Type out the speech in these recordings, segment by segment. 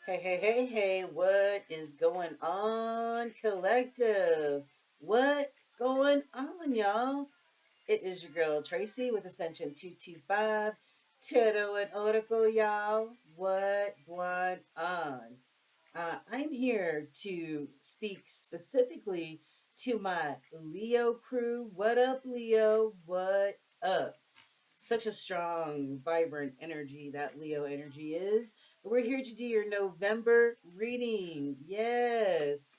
Hey, hey, hey, hey, what is going on, collective? What going on, y'all? It is your girl Tracy with Ascension 225, Tarot and Oracle, y'all. What going on? I'm here to speak specifically to my Leo crew. What up, Leo? What up? Such a strong, vibrant energy that Leo energy is. We're here to do your November reading. Yes.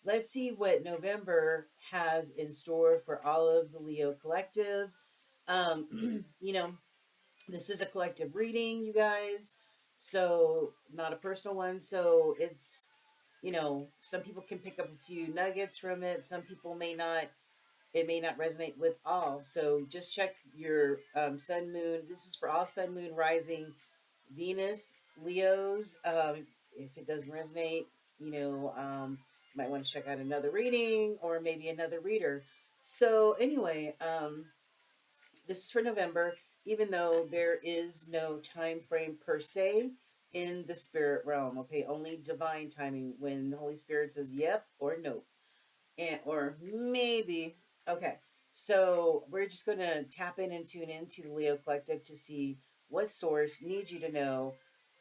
Let's see what November has in store for all of the Leo collective. You know, this is a collective reading, you guys. So, not a personal one. So, some people can pick up a few nuggets from it. Some people may not, it may not resonate with all. So just check your sun, moon. This is for all sun, moon, rising, Venus, Leos. If it doesn't resonate, you might want to check out another reading or maybe another reader. So anyway, this is for November, even though there is no time frame per se in the spirit realm. Okay, only divine timing when the Holy Spirit says yep or no and or maybe. Okay, so we're just going to tap in and tune into the Leo collective to see what source needs you to know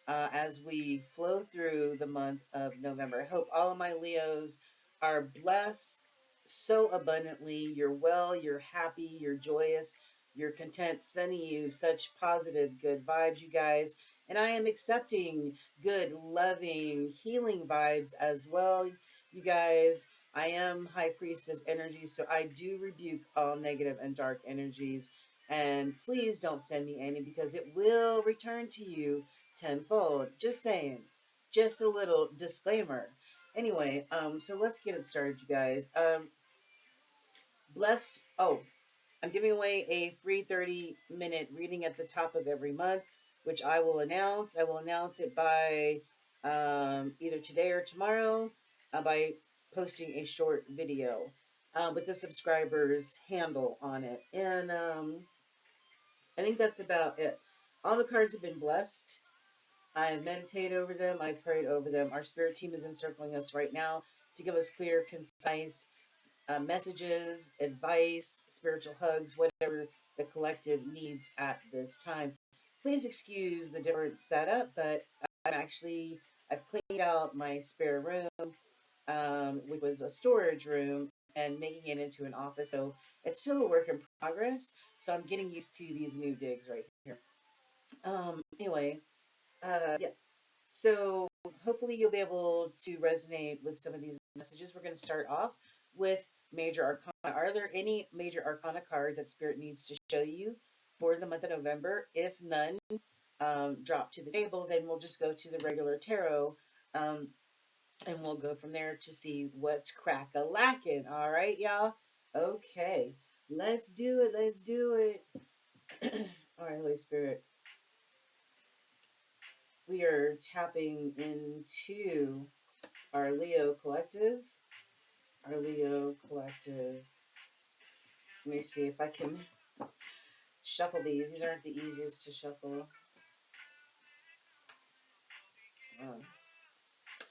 as we flow through the month of November. I hope all of my Leos are blessed so abundantly. You're well, you're happy, you're joyous, you're content, sending you such positive, good vibes, you guys. And I am accepting good, loving, healing vibes as well, you guys. I am High Priestess energy, so I do rebuke all negative and dark energies. And please don't send me any because it will return to you tenfold. Just saying. Just a little disclaimer. Anyway, so let's get it started, you guys. Blessed. Oh, I'm giving away a free 30-minute reading at the top of every month, which I will announce. I will announce it by either today or tomorrow by posting a short video with the subscriber's handle on it. And I think that's about it. All the cards have been blessed. I have meditated over them. I prayed over them. Our spirit team is encircling us right now to give us clear, concise messages, advice, spiritual hugs, whatever the collective needs at this time. Please excuse the different setup, but I've cleaned out my spare room, which was a storage room, and making it into an office. So it's still a work in progress. So I'm getting used to these new digs right here. Anyway, yeah. So hopefully you'll be able to resonate with some of these messages. We're going to start off with major arcana. Are there any major arcana cards that Spirit needs to show you for the month of November? If none drop to the table, then we'll just go to the regular tarot um, and we'll go from there to see what's crack-a-lacking. All right, y'all? Okay, let's do it. Let's do it. All right, Holy Spirit. We are tapping into our Leo collective. Our Leo collective. Let me see if I can shuffle these. These aren't the easiest to shuffle. Um,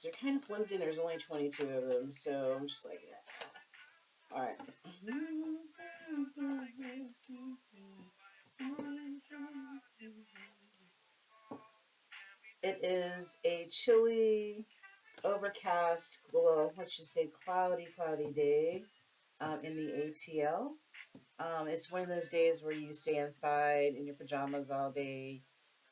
they're kind of flimsy. There's only 22 of them, so I'm just like, yeah. All right. It is a chilly, overcast, well, let's just say cloudy day in the ATL. It's one of those days where you stay inside in your pajamas all day,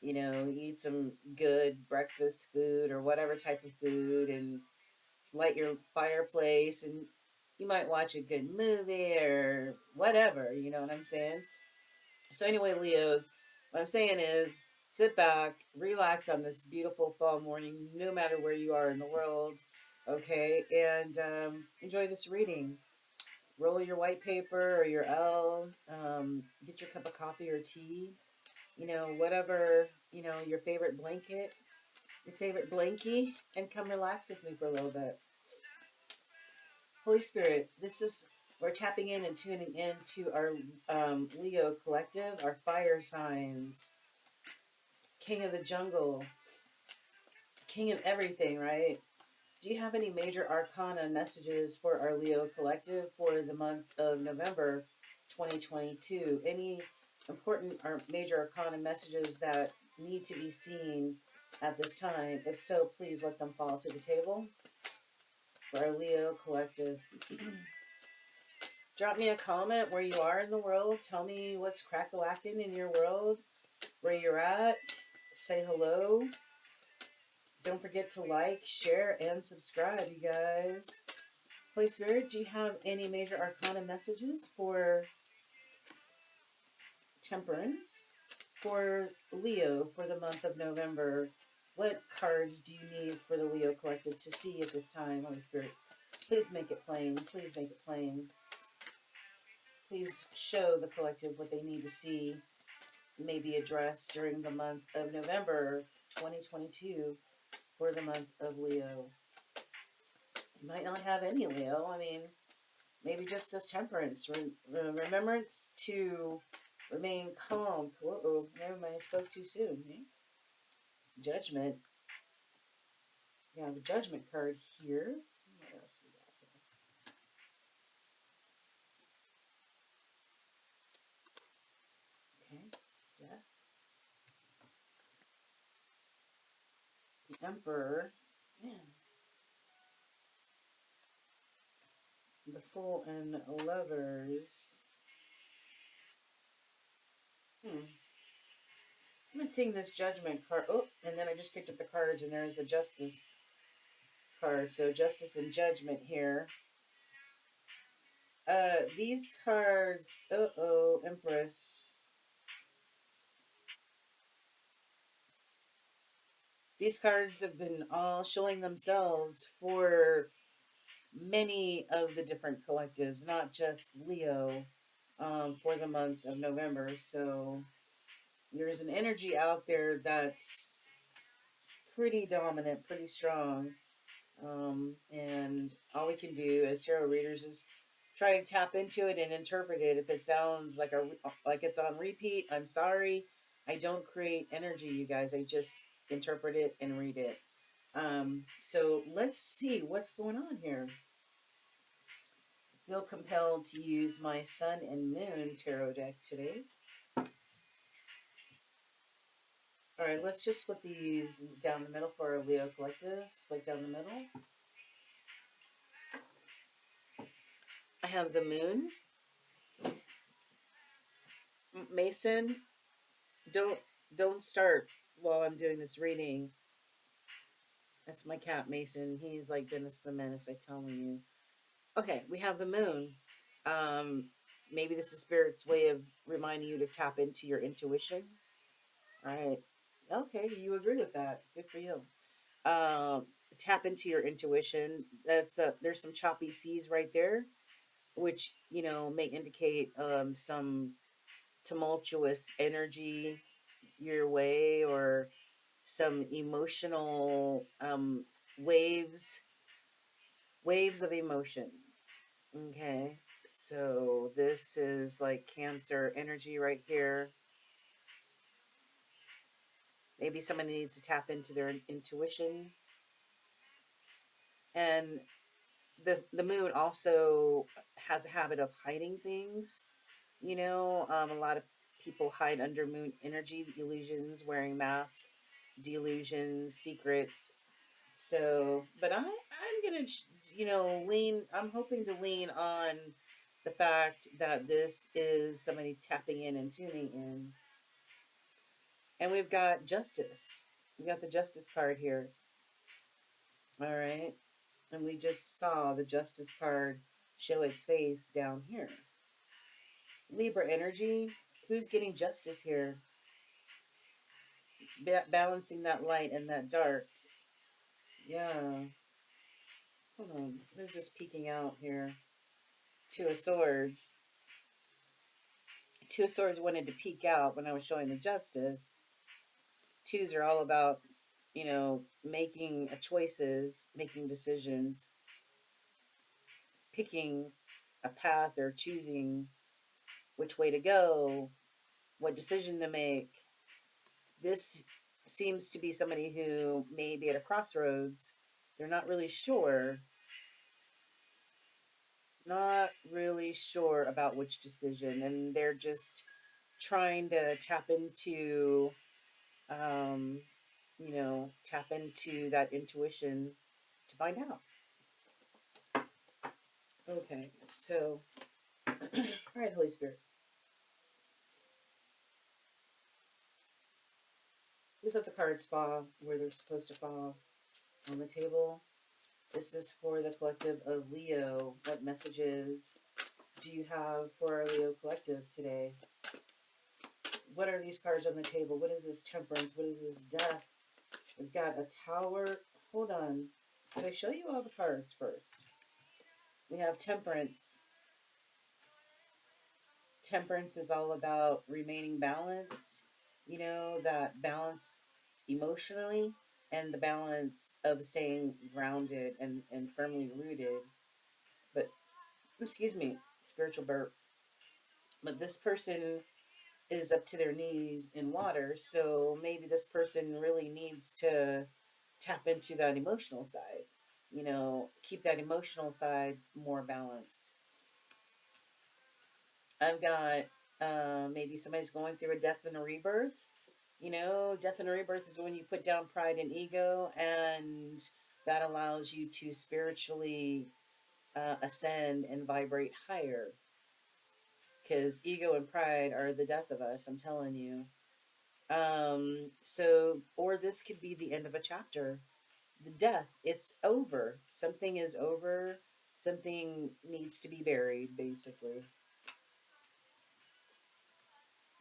eat some good breakfast food or whatever type of food and light your fireplace and you might watch a good movie or whatever, you know what I'm saying? So anyway, Leos, what I'm saying is sit back, relax on this beautiful fall morning, no matter where you are in the world, okay? And enjoy this reading. Roll your white paper or your L, get your cup of coffee or tea, whatever, your favorite blanket, your favorite blankie, and come relax with me for a little bit. Holy Spirit, we're tapping in and tuning into our Leo collective, our fire signs, King of the Jungle, King of everything, right? Do you have any major arcana messages for our Leo collective for the month of November 2022? Any important or major arcana messages that need to be seen at this time? If so, please let them fall to the table for our Leo collective. Drop me a comment where you are in the world. Tell me what's crack-a-lacking in your world, where you're at. Say hello. Don't forget to like, share, and subscribe, you guys. Holy Spirit, do you have any major arcana messages for temperance? For Leo for the month of November? What cards do you need for the Leo collective to see at this time, Holy Spirit? Please make it plain. Please make it plain. Please show the collective what they need to see, maybe addressed during the month of November 2022 for the month of Leo. You might not have any Leo. I mean, maybe just this temperance. Remembrance to remain calm. Uh-oh, never mind, I spoke too soon. Eh? Judgment. We have a judgment card here. What else we got here? Okay, death. The Emperor. Man. The Fool and Lovers. I've been seeing this Judgment card. Oh, and then I just picked up the cards, and there's a Justice card. So Justice and Judgment here. These cards. Empress. These cards have been all showing themselves for many of the different collectives, not just Leo, for the month of November. So there's an energy out there that's pretty dominant, pretty strong. And all we can do as tarot readers is try to tap into it and interpret it. If it sounds like it's on repeat, I'm sorry. I don't create energy, you guys. I just interpret it and read it. So let's see what's going on here. Feel compelled to use my Sun and Moon tarot deck today. All right, let's just split these down the middle for our Leo collective. Split down the middle. I have the Moon. Mason, don't start while I'm doing this reading. That's my cat, Mason. He's like Dennis the Menace, I tell you. Okay, we have the Moon. Maybe this is Spirit's way of reminding you to tap into your intuition. All right. Okay, you agree with that. Good for you. Tap into your intuition. There's some choppy seas right there, which may indicate some tumultuous energy your way, or some emotional waves of emotion. Okay, so this is like Cancer energy right here. Maybe somebody needs to tap into their intuition. And the moon also has a habit of hiding things. A lot of people hide under moon energy, illusions, wearing masks, delusions, secrets. So, but I'm gonna, lean. I'm hoping to lean on the fact that this is somebody tapping in and tuning in. And we've got Justice. We got the Justice card here. All right. And we just saw the Justice card show its face down here. Libra energy. Who's getting justice here? Balancing that light and that dark. Yeah. Hold on. What is this peeking out here? Two of Swords. Two of Swords wanted to peek out when I was showing the Justice. Twos are all about, making choices, making decisions, picking a path, or choosing which way to go, what decision to make. This seems to be somebody who may be at a crossroads. They're not really sure, not really sure about which decision, and they're just trying to tap into, um, tap into that intuition to find out. Okay, so, all right, Holy Spirit, please let the cards fall where they're supposed to fall on the table. This is for the collective of Leo. What messages do you have for our Leo collective today? What are these cards on the table? What is this temperance? What is this death? We've got a tower. Hold on. Did I show you all the cards first? We have temperance. Temperance is all about remaining balanced. You know, that balance emotionally and the balance of staying grounded and firmly rooted. But, excuse me, spiritual burp. But this person is up to their knees in water, so maybe this person really needs to tap into that emotional side, keep that emotional side more balanced. I've got maybe somebody's going through a death and a rebirth. Death and a rebirth is when you put down pride and ego, and that allows you to spiritually ascend and vibrate higher, because ego and pride are the death of us, I'm telling you. Or this could be the end of a chapter. The death, it's over. Something is over. Something needs to be buried, basically.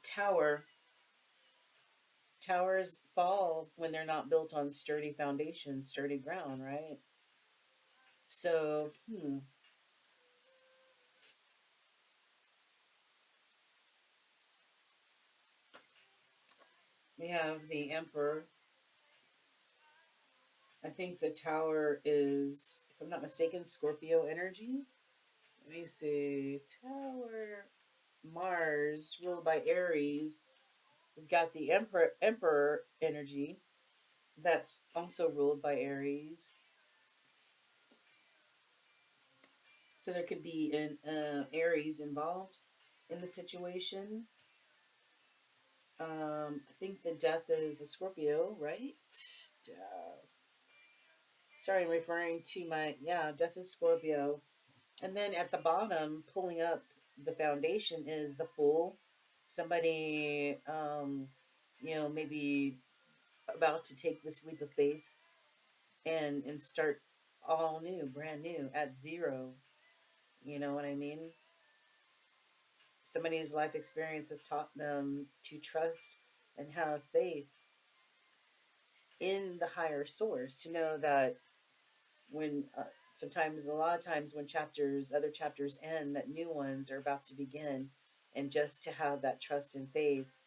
Tower. Towers fall when they're not built on sturdy foundation, sturdy ground, right? So, we have the Emperor. I think the tower is, if I'm not mistaken, Scorpio energy. Let me see. Tower. Mars, ruled by Aries. We've got the Emperor energy. That's also ruled by Aries. So there could be an Aries involved in the situation. I think the death is a Scorpio, right? Sorry, I'm referring to death is Scorpio. And then at the bottom, pulling up the foundation is the Fool. Somebody, maybe about to take this leap of faith and start all new, brand new, at zero. You know what I mean? Somebody's life experience has taught them to trust and have faith in the higher source, to know that when sometimes, a lot of times, when other chapters end, that new ones are about to begin, and just to have that trust and faith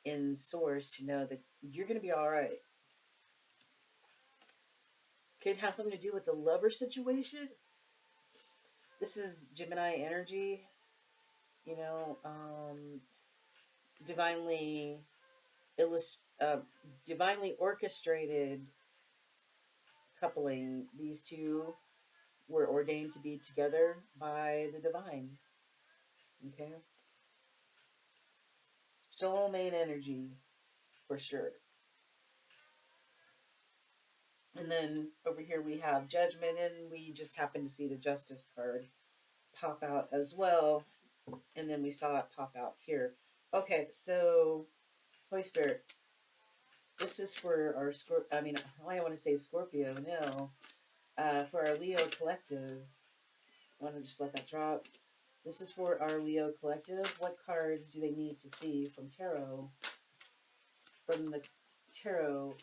in source, to know that you're going to be all right. Could have something to do with the lover situation. This is Gemini energy, you know, divinely divinely orchestrated coupling. These two were ordained to be together by the divine. Okay, soulmate energy for sure. And then over here we have Judgment, and we just happen to see the Justice card pop out as well. And then we saw it pop out here. Okay, so Holy Spirit, this is for our I want to say Scorpio, no. For our Leo collective. I want to just let that drop. This is for our Leo collective. What cards do they need to see from tarot? From the tarot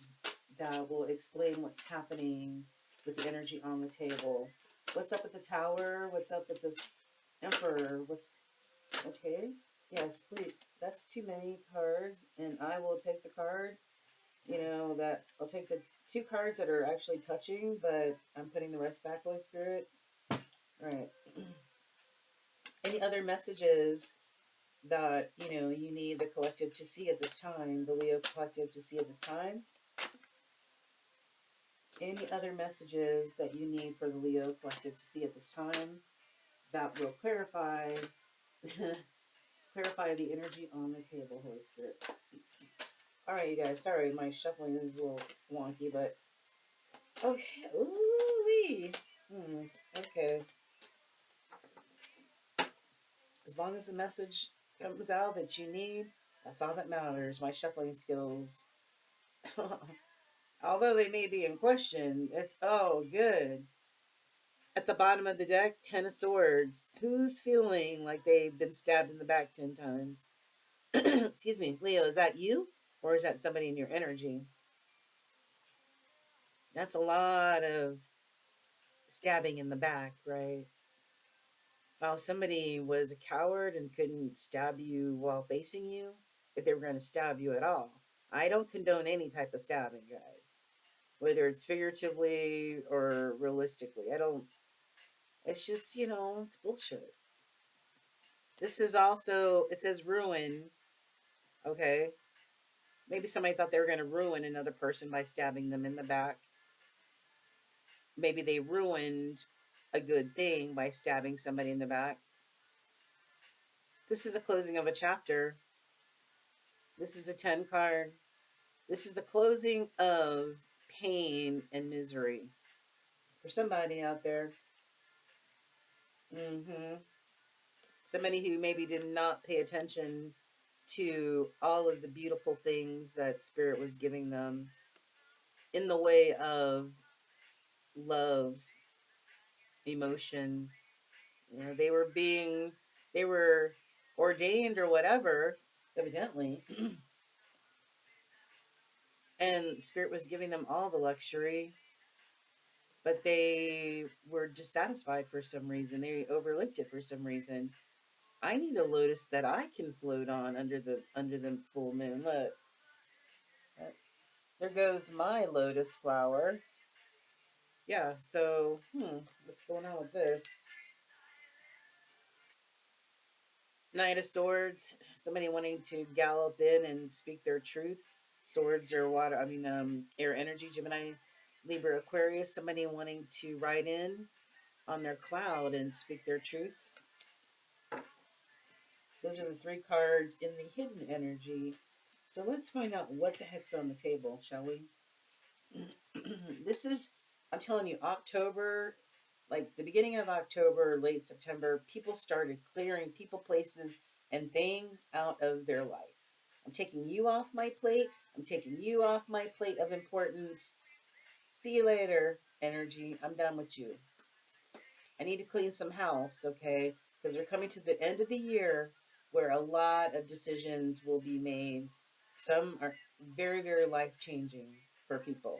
that will explain what's happening with the energy on the table. What's up with the Tower? What's up with this Emperor? Okay? Yes, please. That's too many cards, and I will take the card. I'll take the two cards that are actually touching, but I'm putting the rest back, Holy Spirit. All right. Any other messages that, you need the collective to see at this time, the Leo collective to see at this time? Any other messages that you need for the Leo collective to see at this time that will clarify clarify the energy on the table, Holy Spirit. All right, you guys. Sorry, my shuffling is a little wonky, but okay. Ooh wee. Okay. As long as the message comes out that you need, that's all that matters. My shuffling skills, although they may be in question, it's oh good. At the bottom of the deck, Ten of Swords. Who's feeling like they've been stabbed in the back 10 times? Excuse me, Leo, is that you? Or is that somebody in your energy? That's a lot of stabbing in the back, right? Well, somebody was a coward and couldn't stab you while facing you, if they were going to stab you at all. I don't condone any type of stabbing, guys, whether it's figuratively or realistically. I don't, it's just, it's bullshit. This is also, it says ruin, okay? Maybe somebody thought they were going to ruin another person by stabbing them in the back. Maybe they ruined a good thing by stabbing somebody in the back. This is a closing of a chapter. This is a 10 card. This is the closing of pain and misery for somebody out there. Somebody who maybe did not pay attention to all of the beautiful things that Spirit was giving them in the way of love, emotion. They were ordained or whatever, evidently, and Spirit was giving them all the luxury, but they were dissatisfied for some reason. They overlooked it for some reason. I need a lotus that I can float on under the full moon. Look, there goes my lotus flower. Yeah. So, what's going on with this? Knight of Swords. Somebody wanting to gallop in and speak their truth. Swords or water. I mean, air energy. Gemini, Libra, Aquarius. Somebody wanting to ride in on their cloud and speak their truth. Those are the three cards in the hidden energy. So let's find out what the heck's on the table, shall we? This is, I'm telling you, October, like the beginning of October, late September, people started clearing people, places, and things out of their life. I'm taking you off my plate. I'm taking you off my plate of importance. See you later, energy. I'm done with you. I need to clean some house, okay? Because we're coming to the end of the year where a lot of decisions will be made. Some are very, very life changing for people.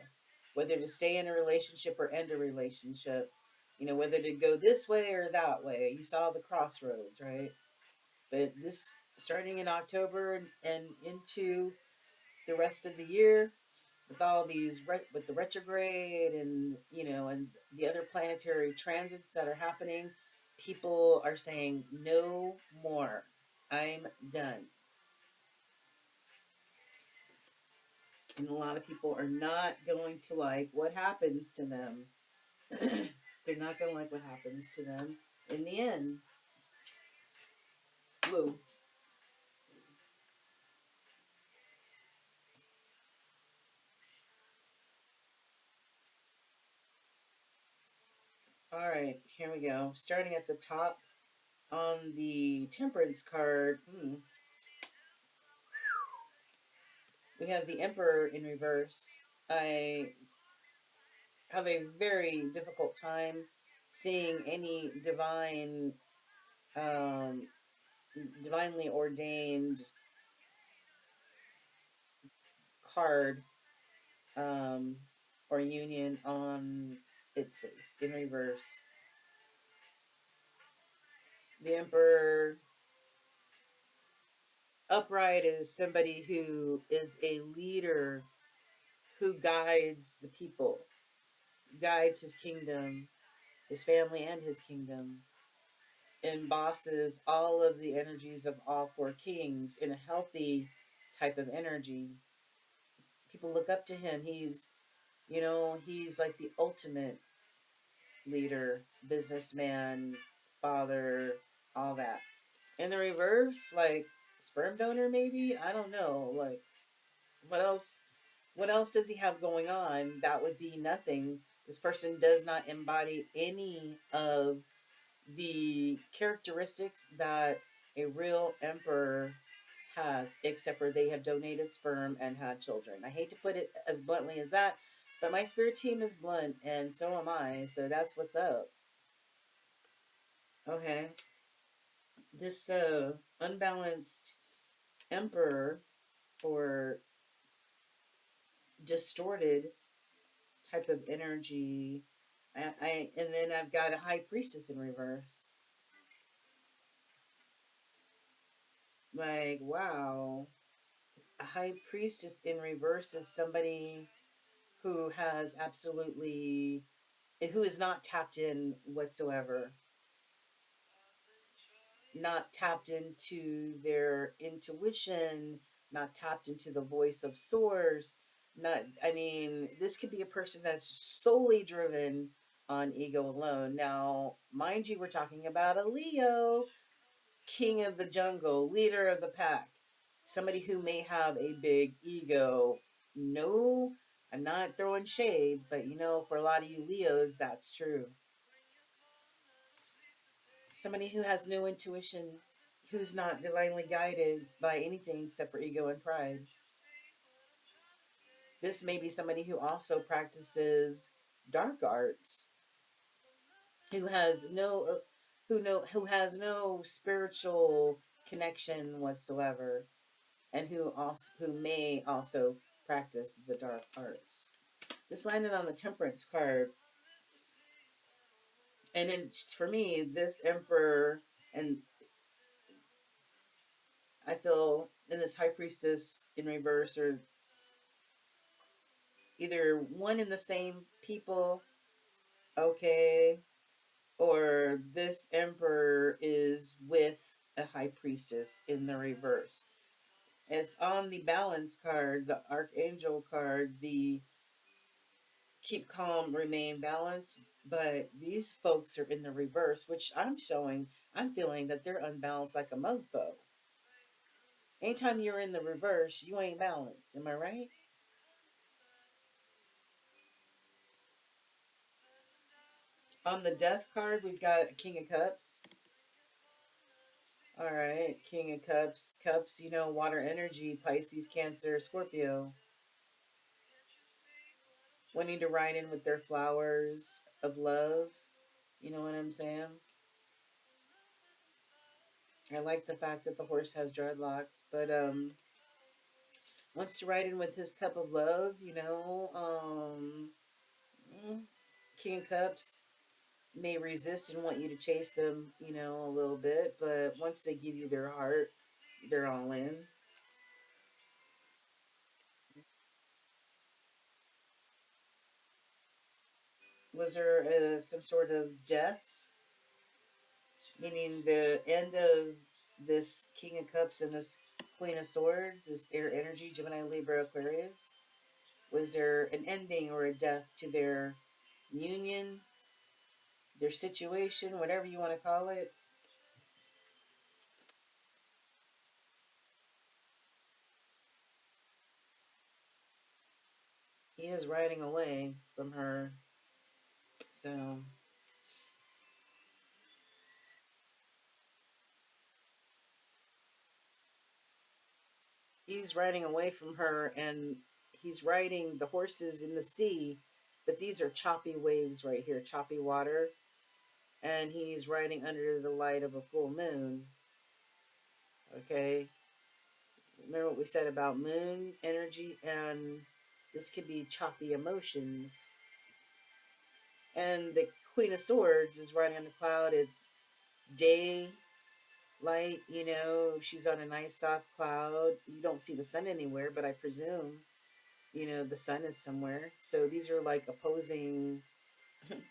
Whether to stay in a relationship or end a relationship, whether to go this way or that way. You saw the crossroads, right? But this, starting in October and into the rest of the year, with all these with the retrograde and the other planetary transits that are happening, people are saying no more. I'm done. And a lot of people are not going to like what happens to them. They're not going to like what happens to them in the end. Woo. All right, here we go. Starting at the top on the Temperance card, we have the Emperor in reverse. I have a very difficult time seeing any um, divinely ordained card um, or union on its face in reverse. The Emperor upright is somebody who is a leader who guides the people, guides his kingdom, his family, and his kingdom, embosses all of the energies of all four kings in a healthy type of energy. People look up to him. He's He's like the ultimate leader, businessman, father, all that. In the reverse, like sperm donor, maybe? I don't know. Like, what else? What else does he have going on? That would be nothing. This person does not embody any of the characteristics that a real emperor has, except for they have donated sperm and had children. I hate to put it as bluntly as that, but my spirit team is blunt, and so am I. So that's what's up. Okay, this unbalanced emperor or distorted type of energy. And then I've got a high priestess in reverse. Like, wow, a high priestess in reverse is somebody who has absolutely, who is not tapped in whatsoever, not tapped into their intuition, not tapped into the voice of source. Not, I mean, this could be a person that's solely driven on ego alone. Now, mind you, we're talking about a Leo, king of the jungle, leader of the pack, somebody who may have a big ego. No, I'm not throwing shade, but for a lot of you Leos, that's true. Somebody who has no intuition, who's not divinely guided by anything except for ego and pride. This may be somebody who also practices dark arts, who has no who has no spiritual connection whatsoever, and who may also practice the dark arts. This landed on the Temperance card, and for me, this Emperor, and I feel in this High Priestess in reverse are either one and the same people, okay, or this Emperor is with a High Priestess in the reverse. It's on the Balance card, the Archangel card, the keep calm, remain balanced. But these folks are in the reverse, which I'm feeling that they're unbalanced like a mofo. Anytime you're in the reverse, you ain't balanced. Am I right? On the Death card, we've got King of Cups. All right, King of Cups. Cups, water energy, Pisces, Cancer, Scorpio. Wanting to ride in with their flowers of love. You know what I'm saying? I like the fact that the horse has dreadlocks, but wants to ride in with his cup of love, King of Cups may resist and want you to chase them, a little bit, but once they give you their heart, they're all in. Was there some sort of death, meaning the end of this King of Cups and this Queen of Swords, this air energy, Gemini, Libra, Aquarius? Was there an ending or a death to their union, their situation, whatever you want to call it? He is riding away from her. So he's riding away from her, and he's riding the horses in the sea, but these are choppy waves right here, choppy water. And he's riding under the light of a full moon. Okay. Remember what we said about moon energy, and this could be choppy emotions. And the Queen of Swords is riding on a cloud. It's day light, she's on a nice soft cloud. You don't see the sun anywhere, but I presume, the sun is somewhere. So these are like opposing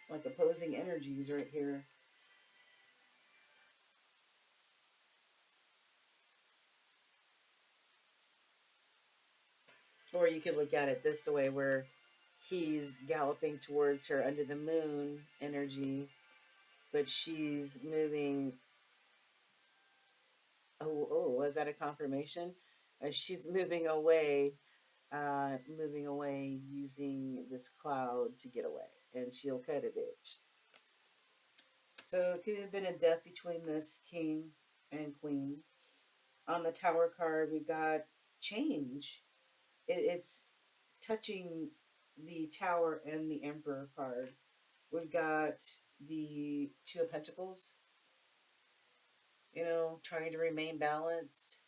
like opposing energies right here. Or you could look at it this way where he's galloping towards her under the moon energy, but she's moving. Oh, was that a confirmation? She's moving away using this cloud to get away, and she'll cut a bitch. So it could have been a death between this king and queen. On the tower card, we got change. It's touching the tower and the emperor card. We've got the two of pentacles, trying to remain balanced.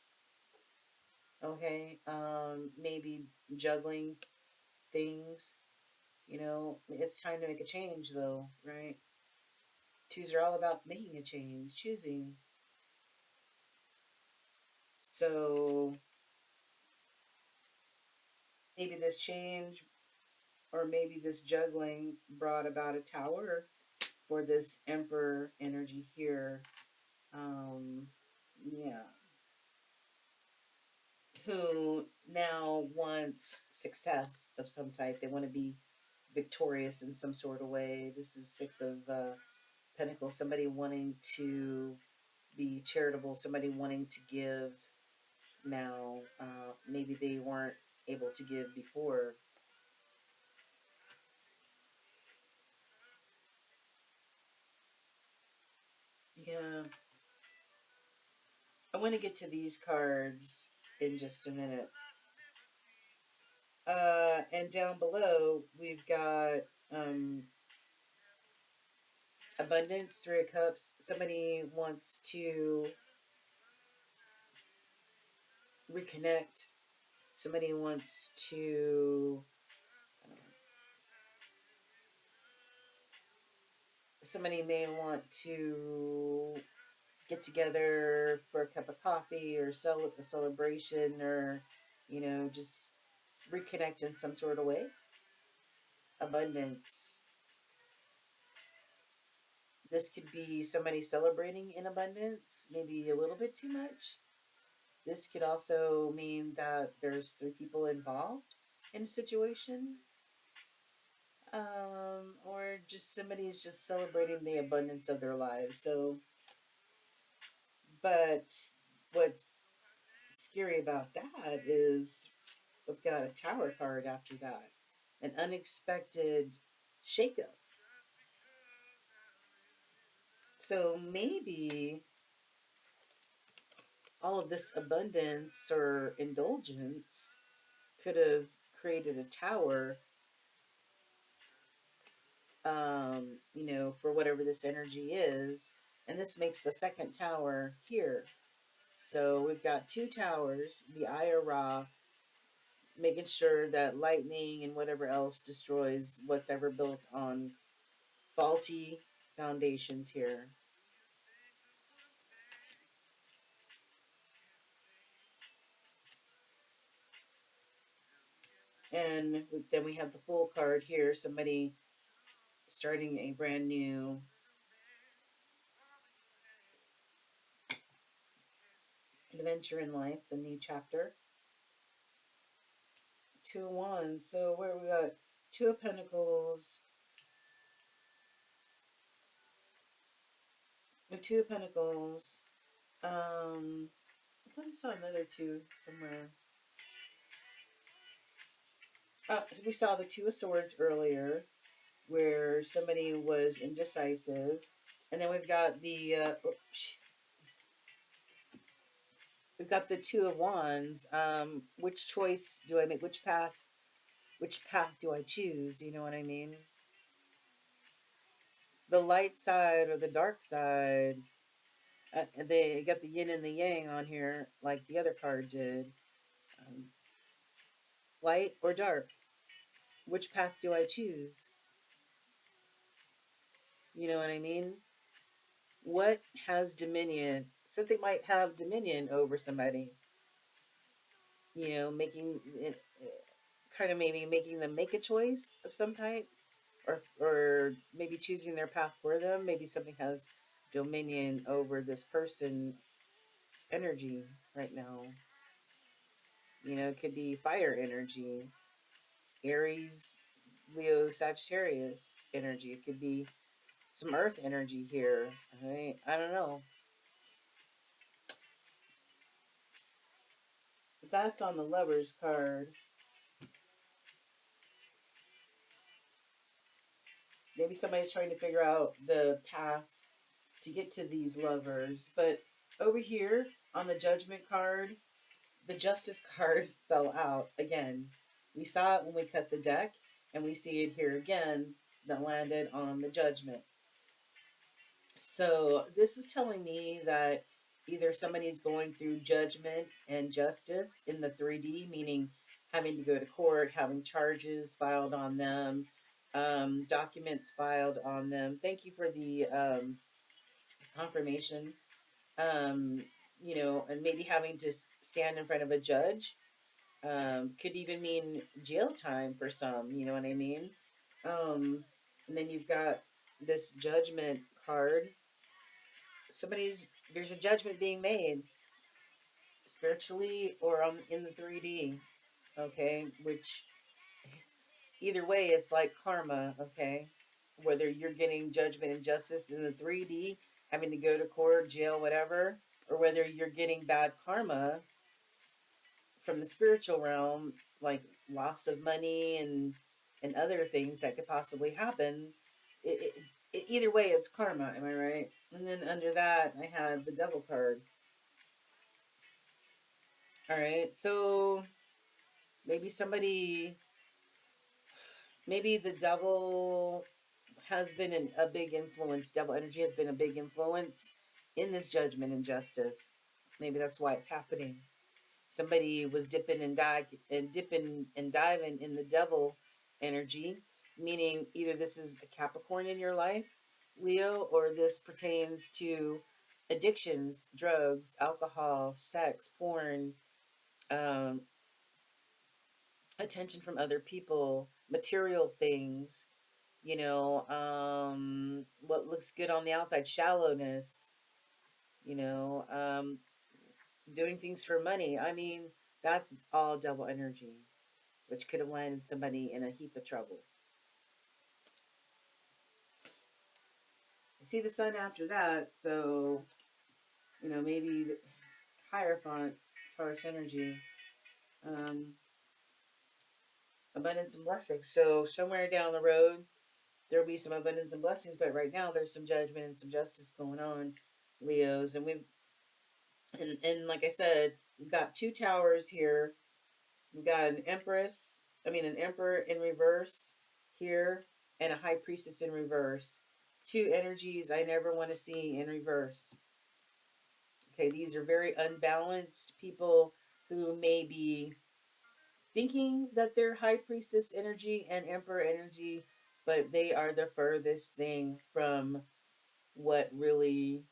Okay, maybe juggling things. It's time to make a change, though, right? Twos are all about making a change, choosing. So maybe this change or maybe this juggling brought about a tower for this emperor energy here. Yeah. Who now wants success of some type. They want to be victorious in some sort of way. This is Six of Pentacles. Somebody wanting to be charitable, somebody wanting to give now. Maybe they weren't able to give before. Yeah. I want to get to these cards in just a minute. And down below, we've got abundance, Three of Cups. Somebody wants to reconnect. Somebody wants to. Somebody may want to get together for a cup of coffee or a celebration or, just reconnect in some sort of way. Abundance. This could be somebody celebrating in abundance, maybe a little bit too much. This could also mean that there's three people involved in a situation. Or just somebody's just celebrating the abundance of their lives. So, but what's scary about that is we've got a tower card after that, an unexpected shakeup. So maybe all of this abundance or indulgence could have created a tower, for whatever this energy is. And this makes the second tower here. So we've got two towers, the Eye of Ra, making sure that lightning and whatever else destroys what's ever built on faulty foundations here. And then we have the Fool card here, somebody starting a brand new adventure in life, a new chapter. Two of Wands. So where we got Two of Pentacles. With Two of Pentacles. I thought I saw another two somewhere. We saw the Two of Swords earlier, where somebody was indecisive. And then we've got the Two of Wands. Which choice do I make? Which path? Which path do I choose? You know what I mean? The light side or the dark side. They got the yin and the yang on here, like the other card did. Um, Light or dark? Which path do I choose? You know what I mean? What has dominion? Something might have dominion over somebody. Making it, kind of maybe making them make a choice of some type, or maybe choosing their path for them. Maybe something has dominion over this person's energy right now. It could be fire energy, Aries, Leo Sagittarius energy. It could be some earth energy here. Right? I don't know. But that's on the lovers card. Maybe somebody's trying to figure out the path to get to these lovers. But over here on the judgment card, the justice card fell out again. We saw it when we cut the deck, and we see it here again that landed on the judgment. So this is telling me that either somebody's going through judgment and justice in the 3D, meaning having to go to court, having charges filed on them, documents filed on them. Thank you for the confirmation. Um, and maybe having to stand in front of a judge could even mean jail time for some. You know what I mean? And then you've got this judgment card. There's a judgment being made spiritually or in the 3D. Okay, which either way, it's like karma. Okay, whether you're getting judgment and justice in the 3D, having to go to court, jail, whatever, or whether you're getting bad karma from the spiritual realm, like loss of money and other things that could possibly happen. Either way, it's karma. Am I right? And then under that, I have the devil card. All right, so maybe maybe the devil has been a big influence. Devil energy has been a big influence in this judgment and justice. Maybe that's why it's happening. Somebody was dipping and diving in the devil energy, meaning either this is a Capricorn in your life, Leo, or this pertains to addictions, drugs, alcohol, sex, porn, um, attention from other people, material things, what looks good on the outside, shallowness, you know, um, doing things for money. I mean, that's all double energy, which could have landed somebody in a heap of trouble. I see the sun after that, so, maybe the Hierophant, Taurus energy, um, abundance and blessings. So, somewhere down the road, there'll be some abundance and blessings, but right now there's some judgment and some justice going on, Leos. And like I said, we've got two towers here. We've got an emperor in reverse here, and a high priestess in reverse. Two energies I never want to see in reverse. Okay, these are very unbalanced people who may be thinking that they're high priestess energy and emperor energy, but they are the furthest thing from what really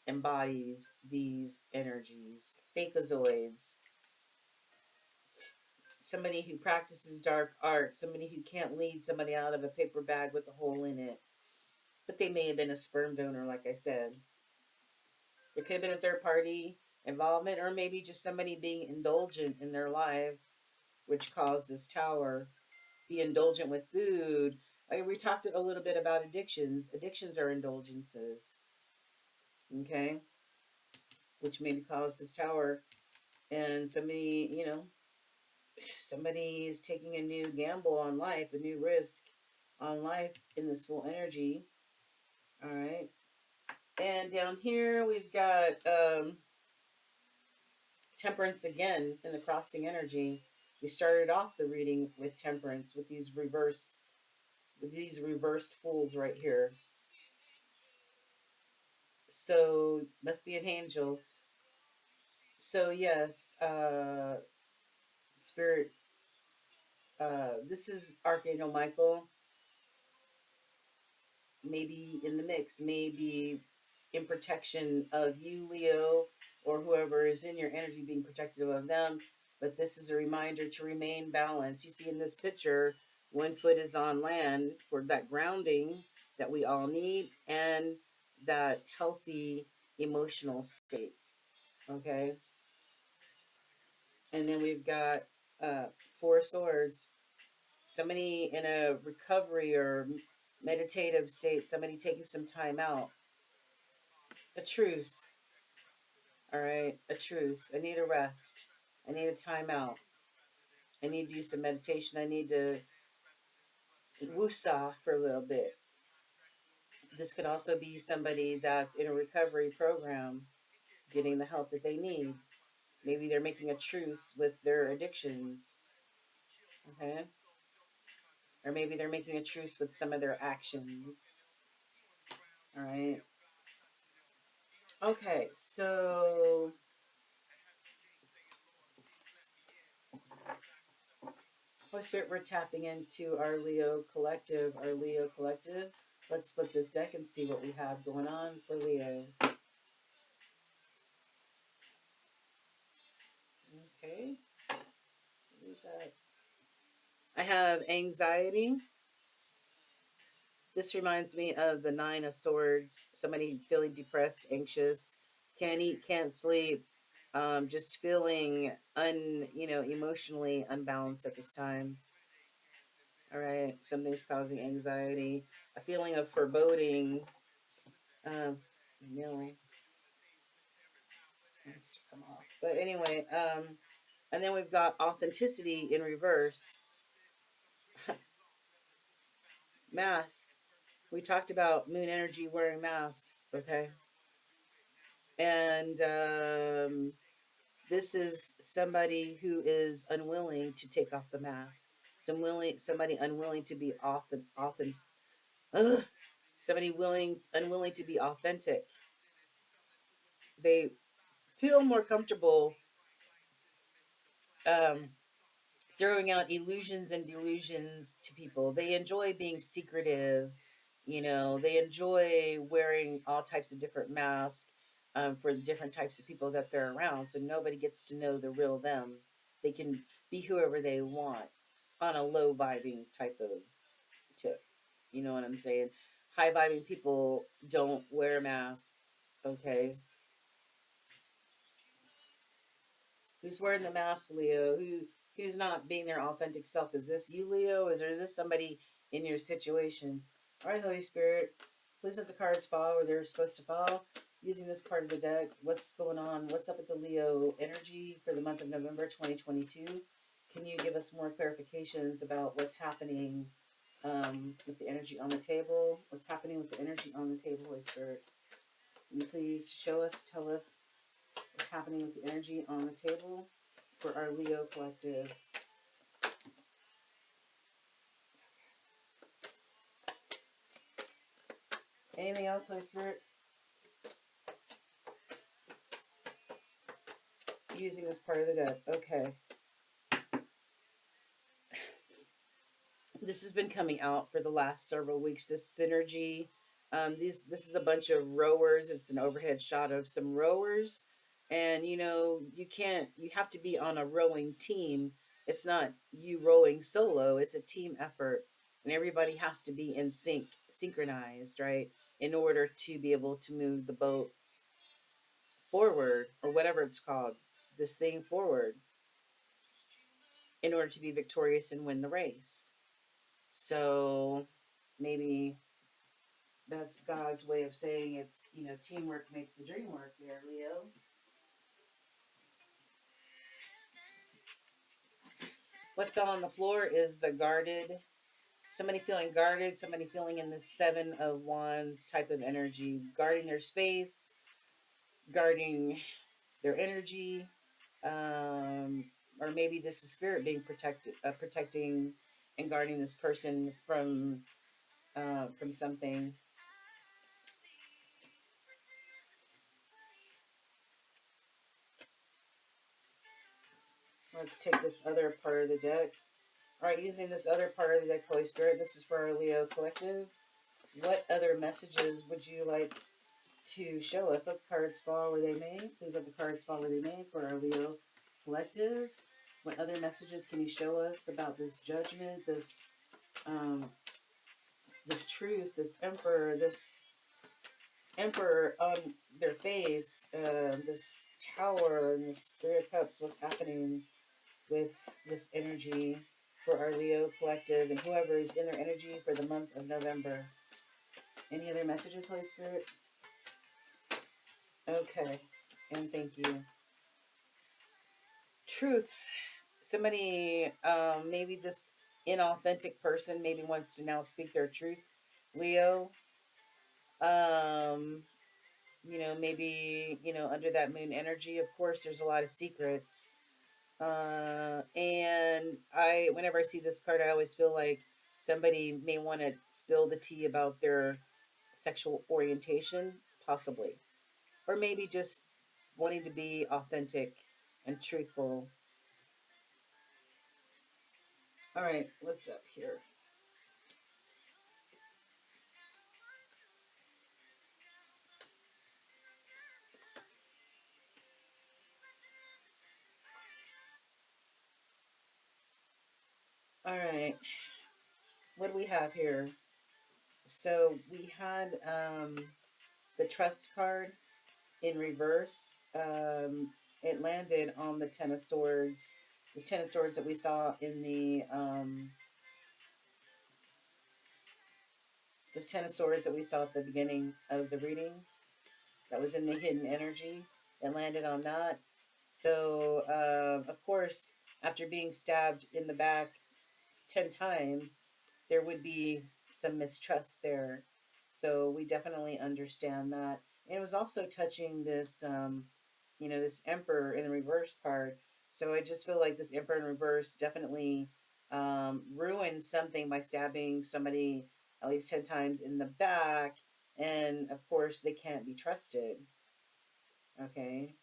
embodies these energies. Fakeazoids, somebody who practices dark art, somebody who can't lead somebody out of a paper bag with a hole in it. But they may have been a sperm donor, like I said. There could have been a third party involvement, or maybe just somebody being indulgent in their life, which caused this tower. Be indulgent with food. Like we talked a little bit about addictions. Addictions are indulgences, okay? Which maybe caused this tower. And somebody is taking a new gamble on life, a new risk on life in this full energy. All right. And down here we've got temperance again in the crossing energy. We started off the reading with temperance with these reversed fools right here. So must be an angel. So yes, spirit. This is Archangel Michael. Maybe in the mix, maybe in protection of you, Leo, or whoever is in your energy being protective of them. But this is a reminder to remain balanced. You see in this picture, one foot is on land for that grounding that we all need and that healthy emotional state. Okay. And then we've got Four Swords. somebody in a recovery or meditative state, somebody taking some time out, a truce. All right, a truce. I need a rest. I need a time out. I need to do some meditation. I need to woosah for a little bit. This could also be somebody that's in a recovery program getting the help that they need. Maybe they're making a truce with their addictions. Okay. Or maybe they're making a truce with some of their actions. All right. Okay, so Holy Spirit, we're tapping into our Leo collective. Our Leo collective. Let's split this deck and see what we have going on for Leo. Okay. What is that? I have anxiety. This reminds me of the Nine of Swords. Somebody feeling depressed, anxious, can't eat, can't sleep, just feeling emotionally unbalanced at this time. All right, something's causing anxiety, a feeling of foreboding. Um, no, wants to come off. But anyway, and then we've got authenticity in reverse. Mask. We talked about moon energy wearing masks. Okay, and this is somebody who is unwilling to take off the mask. Somebody unwilling to be often, ugh, somebody unwilling to be authentic. They feel more comfortable um, throwing out illusions and delusions to people. They enjoy being secretive. They enjoy wearing all types of different masks for the different types of people that they're around. So nobody gets to know the real them. They can be whoever they want on a low vibing type of tip. You know what I'm saying? High vibing people don't wear masks. Okay. Who's wearing the mask, Leo? Who's not being their authentic self? Is this you, Leo? Is this somebody in your situation? All right, Holy Spirit, please let the cards fall where they're supposed to fall. Using this part of the deck, what's going on? What's up with the Leo energy for the month of November 2022? Can you give us more clarifications about what's happening with the energy on the table? What's happening with the energy on the table, Holy Spirit? Can you please show us, tell us what's happening with the energy on the table for our Leo collective? Anything else, Holy Spirit? Using this part of the deck. Okay. This has been coming out for the last several weeks. This synergy. This is a bunch of rowers. It's an overhead shot of some rowers, and you have to be on a rowing team. It's not you rowing solo. It's a team effort, and everybody has to be in synchronized, right, in order to be able to move the boat forward or whatever it's called, this thing forward, in order to be victorious and win the race. So maybe that's God's way of saying it's, teamwork makes the dream work there, Leo. What fell on the floor is the guarded. Somebody feeling guarded, somebody feeling in the Seven of Wands type of energy, guarding their space, guarding their energy. Or maybe this is spirit being protecting and guarding this person from something. Let's take this other part of the deck. All right, using this other part of the deck, Holy Spirit, this is for our Leo collective. What other messages would you like to show us? Let the cards fall where they may. Please let the cards fall where they may for our Leo collective. What other messages can you show us about this judgment, this truce, this emperor on their face, this tower and this Three of Cups? What's happening with this energy? for our Leo collective and whoever is in their energy for the month of November. Any other messages, Holy Spirit? Okay, and thank you. Truth. Somebody, maybe this inauthentic person maybe wants to now speak their truth. Leo, um, maybe, under that moon energy, of course, there's a lot of secrets. And whenever I see this card, I always feel like somebody may want to spill the tea about their sexual orientation, possibly, or maybe just wanting to be authentic and truthful. All right, what's up here? All right, what do we have here? So we had the trust card in reverse. It landed on the Ten of Swords. This Ten of Swords that we saw in this Ten of Swords that we saw at the beginning of the reading. That was in the hidden energy. It landed on that. So, of course, after being stabbed in the back 10 times, there would be some mistrust there. So we definitely understand that. And it was also touching this, this Emperor in the reverse card. So I just feel like this Emperor in reverse definitely ruined something by stabbing somebody at least 10 times in the back. And of course, they can't be trusted. Okay.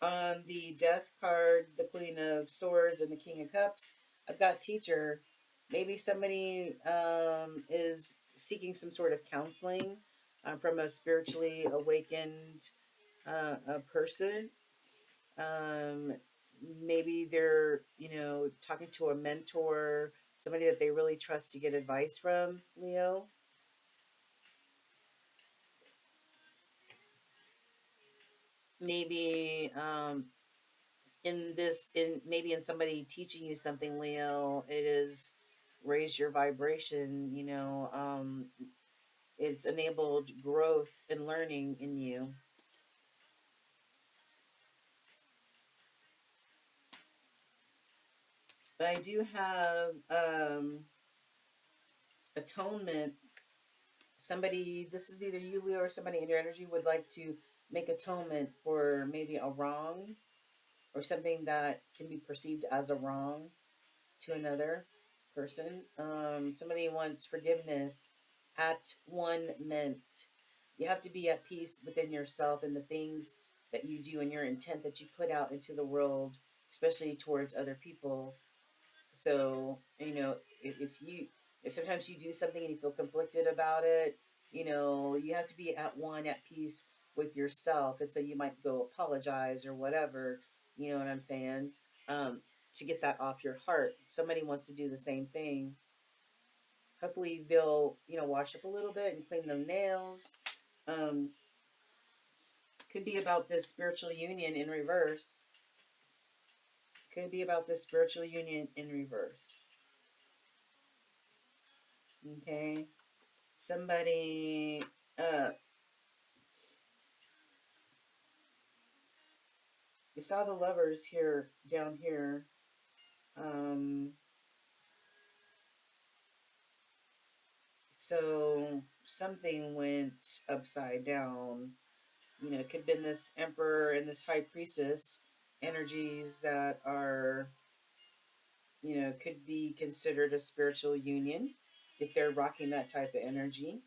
On the Death card, the Queen of Swords and the King of Cups, I've got teacher. Maybe somebody is seeking some sort of counseling from a spiritually awakened a person. Um, Maybe they're, talking to a mentor, somebody that they really trust to get advice from, Leo. Maybe in somebody teaching you something, Leo, it is raise your vibration. It's enabled growth and learning in you. But I do have atonement. Somebody, this is either you, Leo, or somebody in your energy would like to make atonement for maybe a wrong or something that can be perceived as a wrong to another person. Somebody wants forgiveness at one meant. You have to be at peace within yourself and the things that you do and your intent that you put out into the world, especially towards other people. So, if sometimes you do something and you feel conflicted about it, you have to be at one, at peace with yourself. And so you might go apologize or whatever, you know what I'm saying? To get that off your heart. Somebody wants to do the same thing. Hopefully they'll, wash up a little bit and clean their nails. Um, could be about this spiritual union in reverse. Could be about this spiritual union in reverse. Okay. Somebody, you saw the lovers here, down here. Um, so something went upside down. It could have been this emperor and this high priestess energies that are, could be considered a spiritual union if they're rocking that type of energy.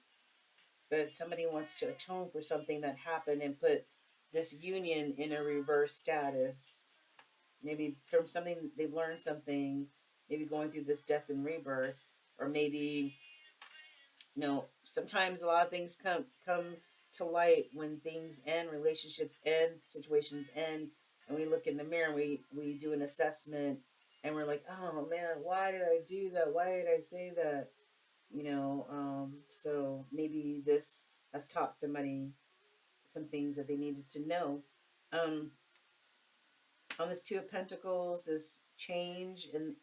But somebody wants to atone for something that happened and put this union in a reverse status. Maybe from something they've learned something, maybe going through this death and rebirth, or maybe sometimes a lot of things come to light when things end, relationships end, situations end, and we look in the mirror and we do an assessment and we're like, oh man, why did I do that? Why did I say that? So maybe this has taught somebody some things that they needed to know. Um, on this Two of Pentacles, this change, and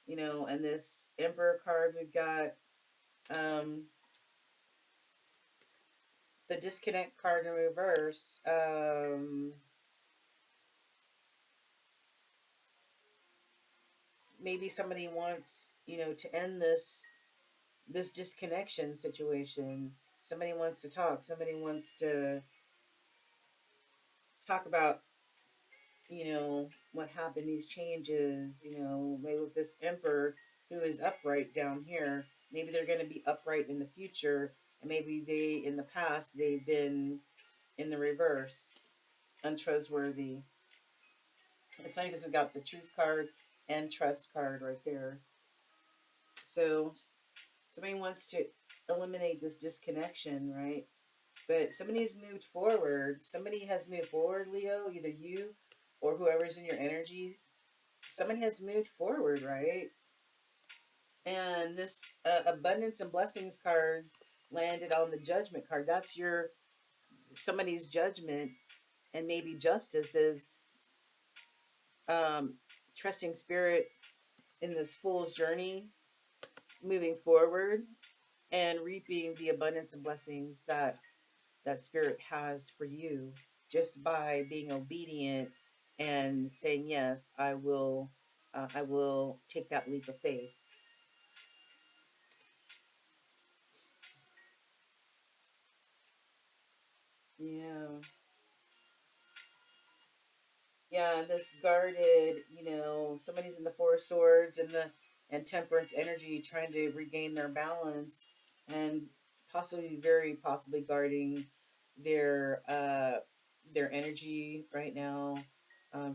and this Emperor card, we've got um, the disconnect card in reverse. Maybe somebody wants, to end this disconnection situation. Somebody wants to talk. Somebody wants to talk about, what happened, these changes, maybe with this Emperor who is upright down here. Maybe they're going to be upright in the future, and maybe in the past, they've been in the reverse, untrustworthy. It's funny because we got the Truth card and Trust card right there. So somebody wants to eliminate this disconnection, right? But somebody has moved forward. Somebody has moved forward, Leo, either you or whoever's in your energy. Somebody has moved forward, right? And this abundance and blessings card landed on the judgment card. That's your somebody's judgment, and maybe justice is um, trusting spirit in this fool's journey, moving forward and reaping the abundance and blessings that spirit has for you just by being obedient and saying yes, I will take that leap of faith. Yeah. Yeah, this guarded, somebody's in the Four of Swords and the and Temperance energy, trying to regain their balance, and possibly, very possibly, guarding their uh their energy right now,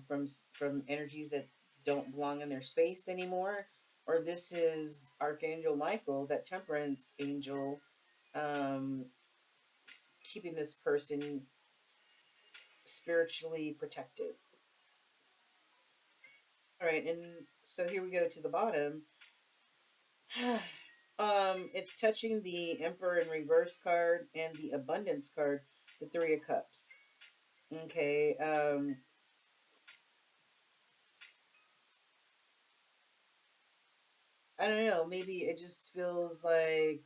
from energies that don't belong in their space anymore. Or this is Archangel Michael, that Temperance angel, um keeping this person spiritually protected. All right, and so here we go to the bottom. It's touching the Emperor in reverse card and the Abundance card, the Three of Cups. Okay. I don't know. Maybe it just feels like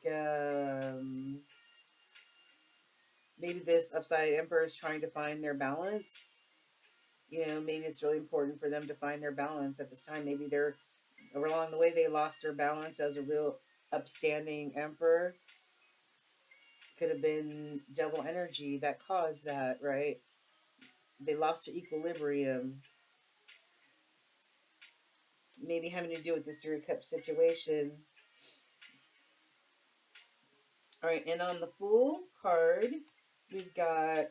maybe this upside Emperor is trying to find their balance. Maybe it's really important for them to find their balance at this time. Maybe they're along the way they lost their balance as a real upstanding Emperor. Could have been devil energy that caused that, right? They lost their equilibrium. Maybe having to do with this Three Cup situation. All right, and on the Fool card, we've got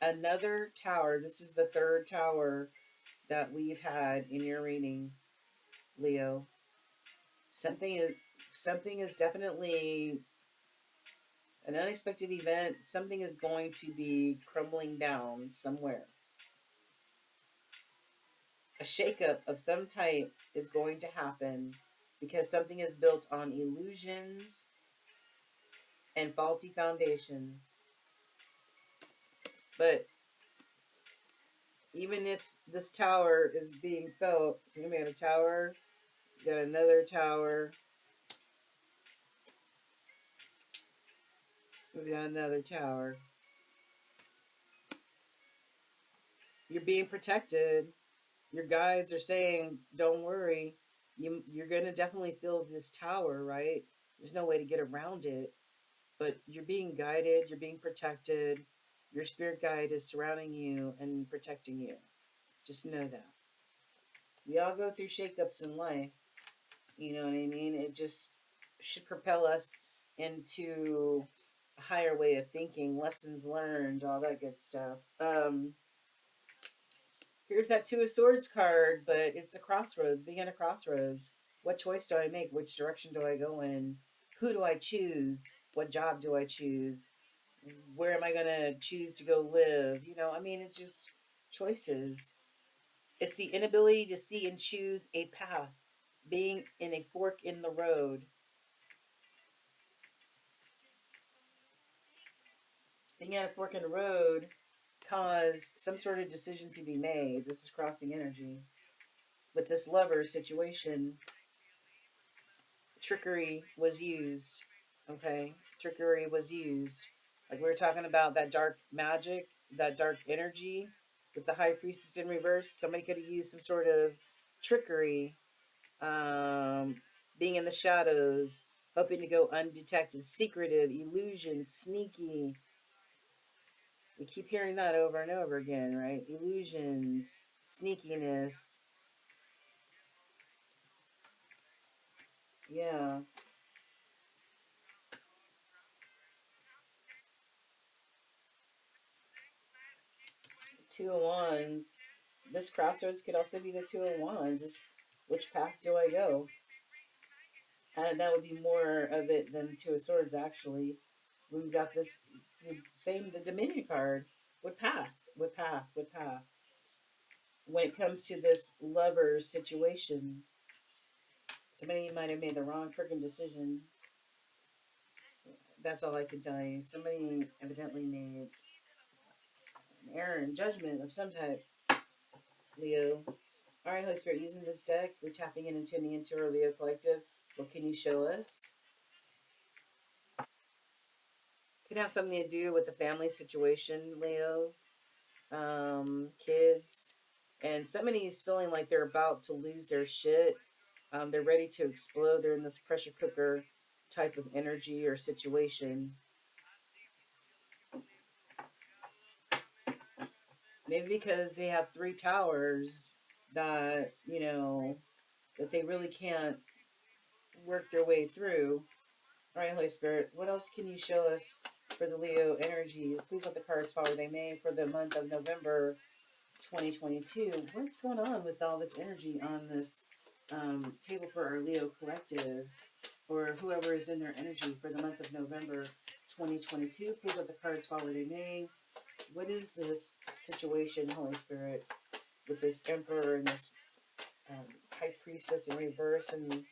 another tower. This is the third tower that we've had in your reading, Leo. Something is something is definitely an unexpected event. Something is going to be crumbling down somewhere. A shakeup of some type is going to happen because something is built on illusions and faulty foundation. But even if this tower is being felt, we got a tower, we got another tower, we got another tower. You're being protected. Your guides are saying, "Don't worry. You're gonna definitely feel this tower, right? There's no way to get around it. But you're being guided. You're being protected. Your spirit guide is surrounding you and protecting you. Just know that." We all go through shakeups in life. You know what I mean? It just should propel us into a higher way of thinking, lessons learned, all that good stuff. Here's that Two of Swords card, but it's a crossroads, being at a crossroads. What choice do I make? Which direction do I go in? Who do I choose? What job do I choose? Where am I going to choose to go live? I mean, it's just choices. It's the inability to see and choose a path, being in a fork in the road. Being at a fork in the road, cause some sort of decision to be made. This is crossing energy. With this lover situation, trickery was used. Okay? Trickery was used. Like we were talking about that dark magic, that dark energy with the high priestess in reverse. Somebody could have used some sort of trickery, um, being in the shadows, hoping to go undetected, secretive, illusion, sneaky. We keep hearing that over and over again, right? Illusions, sneakiness. Yeah. Two of Wands. This crossroads could also be the Two of Wands. This, which path do I go? That would be more of it than Two of Swords, actually. We've got this, the same, the Dominion card. What path? What path? What path? When it comes to this lover situation, somebody might have made the wrong freaking decision. That's all I can tell you. Somebody evidently made an error in judgment of some type, Leo. All right, Holy Spirit, using this deck, we're tapping in and tuning into our Leo collective. What can you show us? Could have something to do with the family situation, Leo. Kids. And somebody's feeling like they're about to lose their shit. They're ready to explode. They're in this pressure cooker type of energy or situation. Maybe because they have three towers that, that they really can't work their way through. All right, Holy Spirit, what else can you show us for the Leo energy? Please let the cards fall where they may for the month of November 2022. What's going on with all this energy on this table for our Leo collective, or whoever is in their energy for the month of November 2022? Please let the cards fall where they may. What is this situation, Holy Spirit, with this Emperor and this High Priestess in reverse and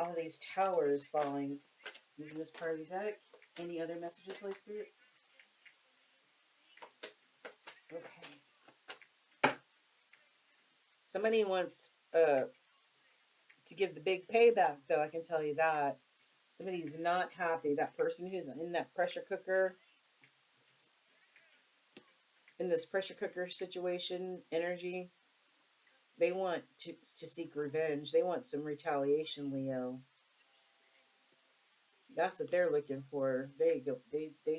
all these towers falling using this part of the deck? Any other messages, Holy Spirit? Okay. Somebody wants to give the big payback, though, I can tell you that. Somebody's not happy. That person who's in that pressure cooker, in this pressure cooker situation, energy, they want to seek revenge. They want some retaliation, Leo. That's what they're looking for. They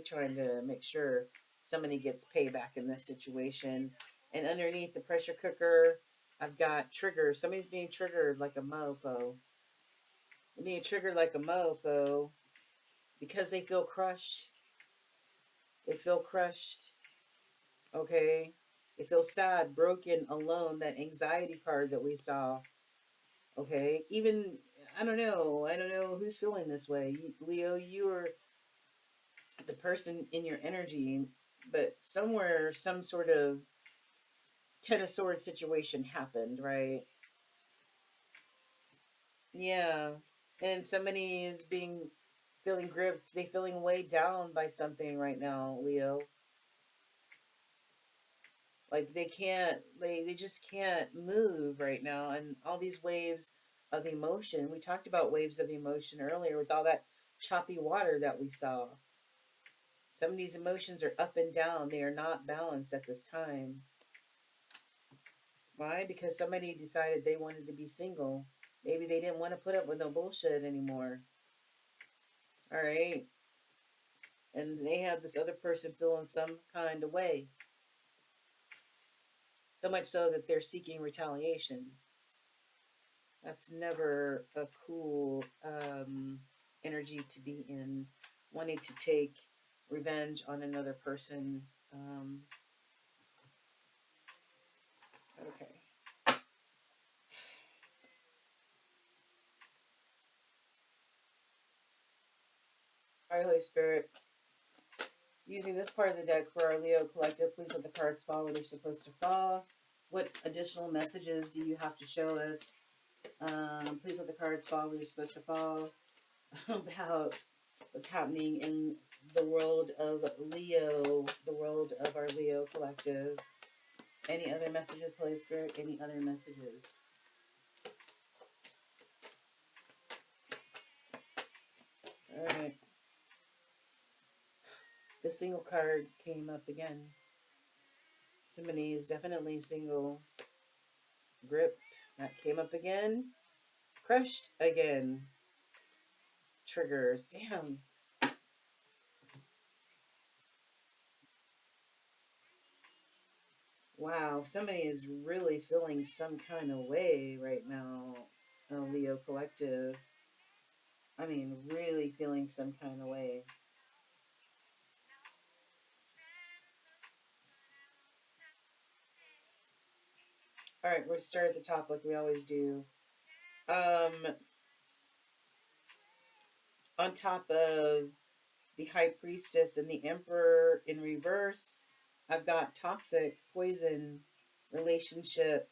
trying to make sure somebody gets payback in this situation. And underneath the pressure cooker, I've got trigger. Somebody's being triggered like a mofo. They're being triggered like a mofo because they feel crushed. They feel crushed. Okay. They feel sad, broken, alone. That anxiety card that we saw. Okay. Even I don't know. I don't know who's feeling this way. Leo, you are the person in your energy, but somewhere some sort of Ten of Swords situation happened, right? Yeah. And somebody is being feeling gripped. They feeling weighed down by something right now, Leo. Like they just can't move right now. And all these waves of emotion. We talked about waves of emotion earlier with all that choppy water that we saw. Some of these emotions are up and down. They are not balanced at this time. Why? Because somebody decided they wanted to be single. Maybe they didn't want to put up with no bullshit anymore. All right. And they have this other person feeling some kind of way. So much so that they're seeking retaliation. That's never a cool energy to be in. Wanting to take revenge on another person. Okay. All right, Holy Spirit. Using this part of the deck for our Leo collective, please let the cards fall where they're supposed to fall. What additional messages do you have to show us? Please let the cards fall where they're supposed to fall about what's happening in the world of Leo, the world of our Leo collective. Any other messages, Holy Spirit? Any other messages? All right. The single card came up again. Somebody is definitely single. Grip. That came up again. Crushed again. Triggers. Damn. Wow. Somebody is really feeling some kind of way right now. Leo collective. I mean, really feeling some kind of way. All right, we'll start at the top like we always do. Um, on top of the High Priestess and the Emperor in reverse, I've got toxic, poison, relationship,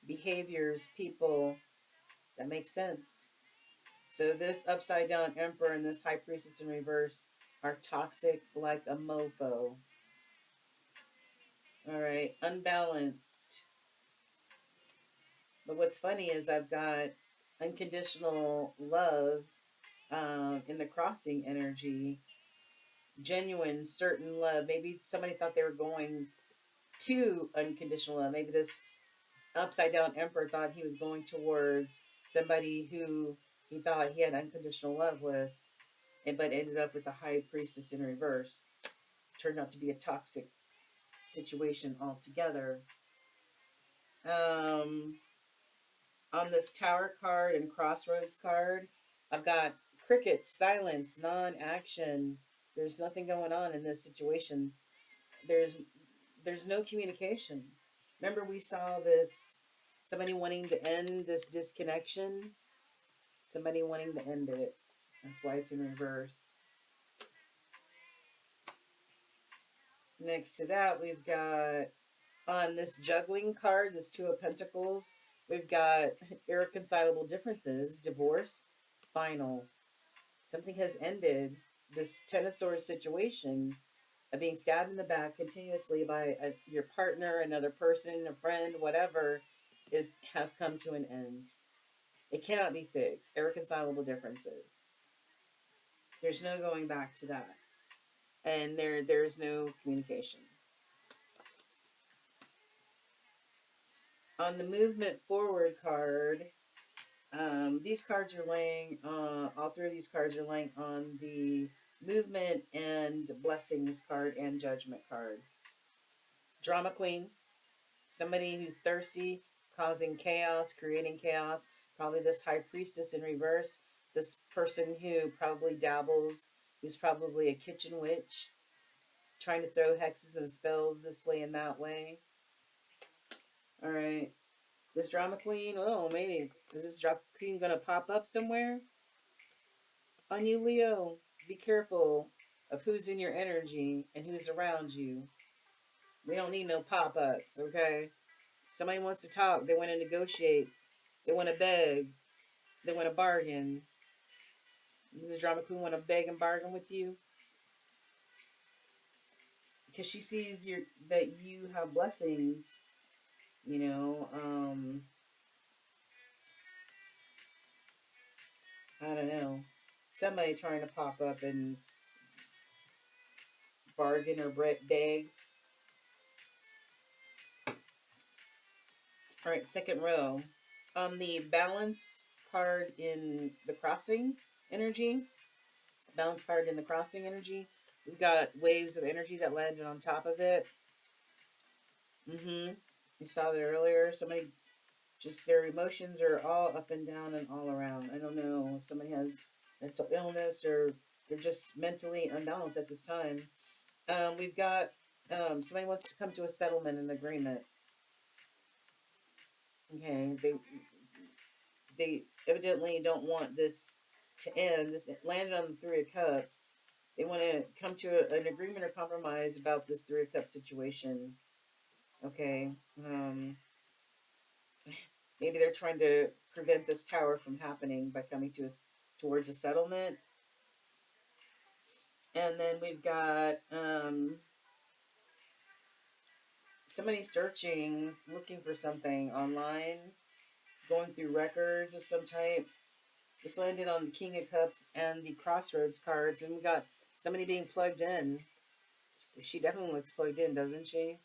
behaviors, people. That makes sense. So this upside down Emperor and this High Priestess in reverse are toxic like a mofo. All right, unbalanced. But what's funny is I've got unconditional love in the crossing energy, genuine, certain love. Maybe somebody thought they were going to unconditional love. Maybe this upside down emperor thought he was going towards somebody who he thought he had unconditional love with, but ended up with the high priestess in reverse. Turned out to be a toxic situation altogether. Um, on this tower card and crossroads card, I've got crickets, silence, non-action. There's nothing going on in this situation. There's there's no communication. Remember we saw this somebody wanting to end this disconnection, somebody wanting to end it. That's why it's in reverse. Next to that, we've got on this juggling card, this Two of Pentacles, we've got irreconcilable differences, divorce, final. Something has ended. This Ten of Swords situation of being stabbed in the back continuously by your partner, another person, a friend, whatever, has come to an end. It cannot be fixed. Irreconcilable differences. There's no going back to that, and there's no communication. On the movement forward card, these cards are laying. All three of these cards are laying on the movement and blessings card and judgment card. Drama queen, somebody who's thirsty, causing chaos, creating chaos. Probably this high priestess in reverse. This person who probably dabbles, who's probably a kitchen witch, trying to throw hexes and spells this way and that way. All right. This drama queen, oh, maybe. Is this drama queen going to pop up somewhere? On you, Leo. Be careful of who's in your energy and who's around you. We don't need no pop ups, okay? Somebody wants to talk. They want to negotiate. They want to beg. They want to bargain. Does the drama queen want to beg and bargain with you? Because she sees that you have blessings, you know. I don't know. Somebody trying to pop up and bargain or beg. All right, second row. On the balance card in the crossing energy, balance card in the crossing energy, we've got waves of energy that landed on top of it. You saw that earlier. Somebody just their emotions are all up and down and all around. I don't know if somebody has mental illness or they're just mentally unbalanced at this time. We've got somebody wants to come to a settlement and agreement. Okay, they evidently don't want this to end. This landed on the Three of Cups. They want to come to an agreement or compromise about this Three of Cups situation. Okay. Maybe they're trying to prevent this tower from happening by coming towards a settlement. And then we've got somebody searching, looking for something online, going through records of some type. This landed on the King of Cups and the Crossroads cards, and we got somebody being plugged in. She definitely looks plugged in, doesn't she?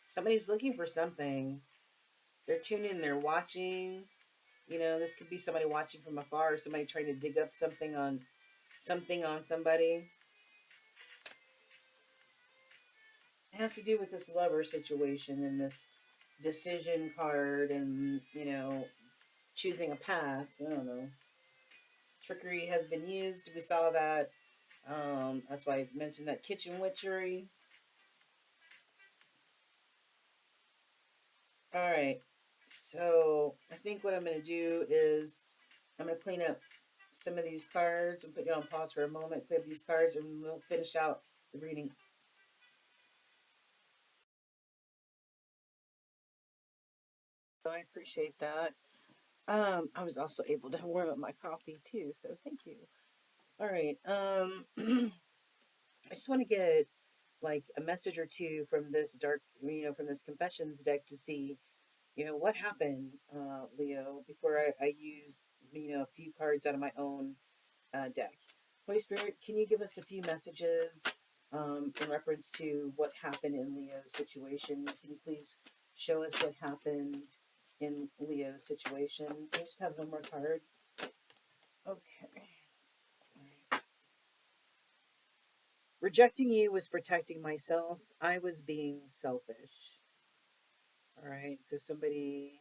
Somebody's looking for something. They're tuning in, they're watching. You know, this could be somebody watching from afar, or somebody trying to dig up something on somebody. It has to do with this lover situation and this decision card and, choosing a path. I don't know. Trickery has been used. We saw that. That's why I mentioned that kitchen witchery. All right. So I think what I'm going to do is I'm going to clean up some of these cards and put you on pause for a moment, clear up these cards, and we'll finish out the reading. So I appreciate that. I was also able to warm up my coffee too, so thank you. All right. I just want to get like a message or two from this from this confessions deck to see, what happened, Leo, before I use, a few cards out of my own deck. Holy Spirit, can you give us a few messages in reference to what happened in Leo's situation? Can you please show us what happened in Leo's situation? Can you just have one more card? Okay. Rejecting you was protecting myself. I was being selfish. All right. So somebody,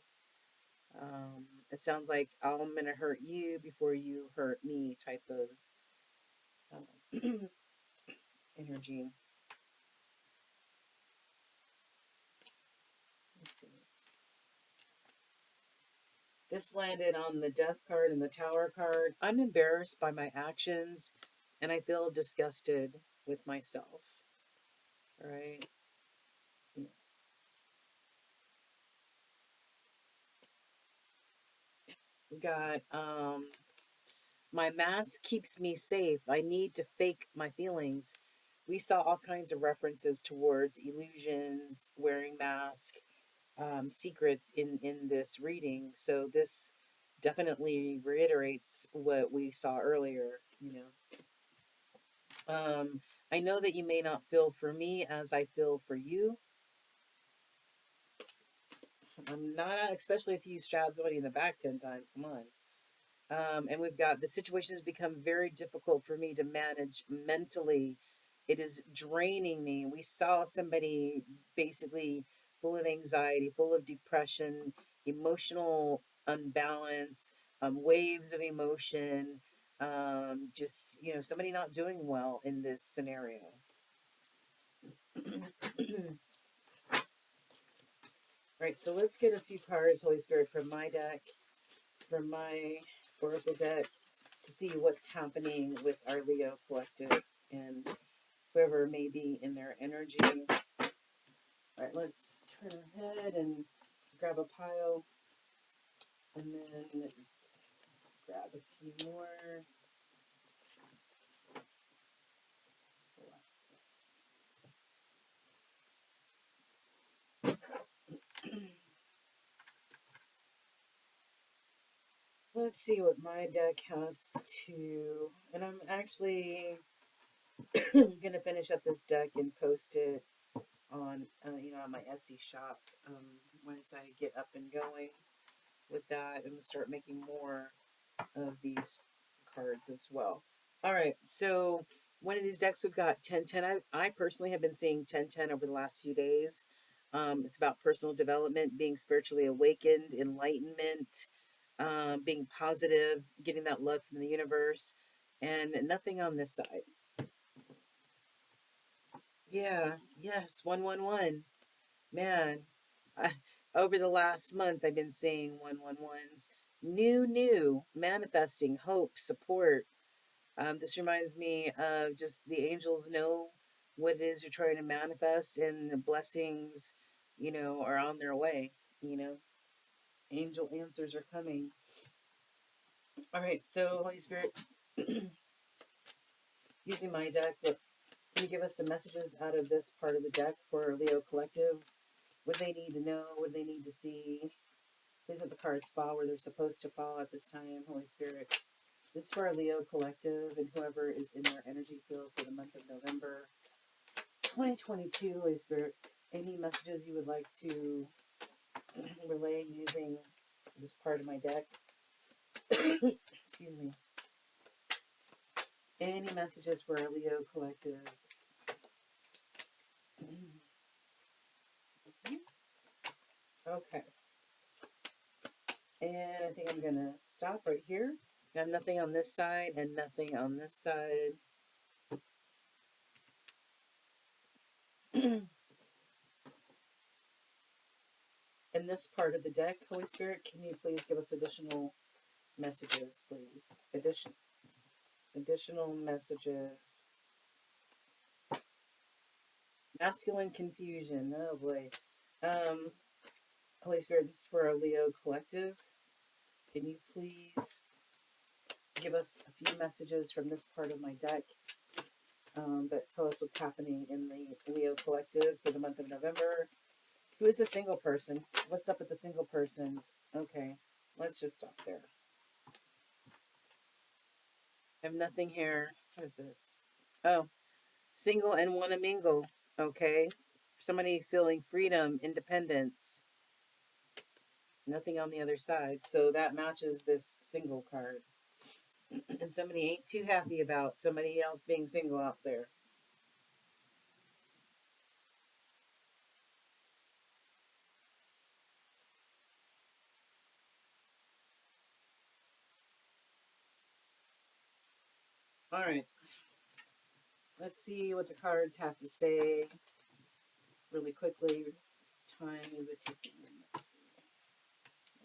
it sounds like I'm going to hurt you before you hurt me type of energy. Let's see. This landed on the death card and the tower card. I'm embarrassed by my actions and I feel disgusted with myself. All right. We got my mask keeps me safe. I need to fake my feelings. We saw all kinds of references towards illusions, wearing masks, secrets in this reading. So this definitely reiterates what we saw earlier. I know that you may not feel for me as I feel for you. I'm not, especially if you stab somebody in the back 10 times. Come on. And we've got the situation has become very difficult for me to manage mentally. It is draining me. We saw somebody basically full of anxiety, full of depression, emotional unbalance, waves of emotion. Just, somebody not doing well in this scenario. Right, so let's get a few cards, Holy Spirit, from my deck, from my Oracle deck, to see what's happening with our Leo collective and whoever may be in their energy. All right, let's turn our head and let's grab a pile and then grab a few more. Let's see what my deck has to, and I'm actually gonna finish up this deck and post it on, on my Etsy shop once I get up and going with that, and we'll start making more of these cards as well. All right, so one of these decks we've got 1010. I personally have been seeing 1010 over the last few days. It's about personal development, being spiritually awakened, enlightenment, being positive, getting that love from the universe, and nothing on this side. Yeah, yes, 111. Man, I, over the last month, I've been seeing 111s. New, manifesting, hope, support. This reminds me of just the angels know what it is you're trying to manifest, and the blessings, are on their way. Angel answers are coming. All right, so Holy Spirit, using my deck, look, Can you give us some messages out of this part of the deck for Leo Collective? What they need to know, what they need to see. Please let the cards fall where they're supposed to fall at this time, Holy Spirit. This is for our Leo Collective and whoever is in their energy field for the month of November 2022, Holy Spirit. Any messages you would like to relay using this part of my deck? Excuse me. Any messages for our Leo Collective? Okay. And I think I'm going to stop right here. I have nothing on this side and nothing on this side. In this part of the deck, Holy Spirit, can you please give us additional messages, please? Additional messages. Masculine confusion. Oh boy. Holy Spirit, this is for our Leo Collective. Can you please give us a few messages from this part of my deck that tell us what's happening in the Leo Collective for the month of November? Who is a single person? What's up with the single person? Okay, let's just stop there. I have nothing here. What is this? Oh, single and want to mingle. Okay. Somebody feeling freedom, independence. Nothing on the other side. So that matches this single card. And somebody ain't too happy about somebody else being single out there. All right. Let's see what the cards have to say really quickly. Time is a ticking. Let's see.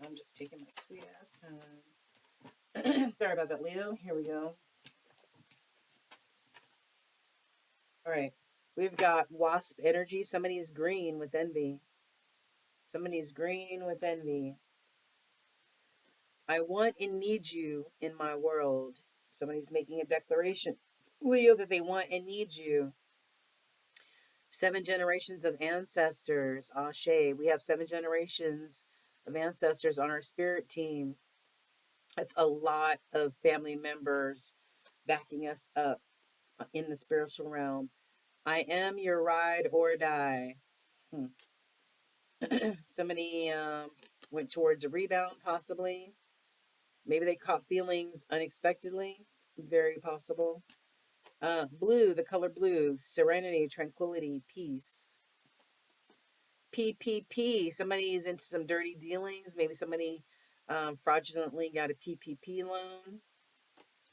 I'm just taking my sweet ass time. Sorry about that, Leo. Here we go. All right. We've got wasp energy. Somebody's green with envy. Somebody's green with envy. I want and need you in my world. Somebody's making a declaration, Leo, that they want and need you. 7 generations of ancestors. Ashe. We have 7 generations of ancestors on our spirit team. That's a lot of family members backing us up in the spiritual realm. I am your ride or die. Somebody went towards a rebound, possibly. Maybe they caught feelings unexpectedly. Very possible. Blue, the color blue, serenity, tranquility, peace. PPP, somebody's into some dirty dealings. Maybe somebody fraudulently got a PPP loan.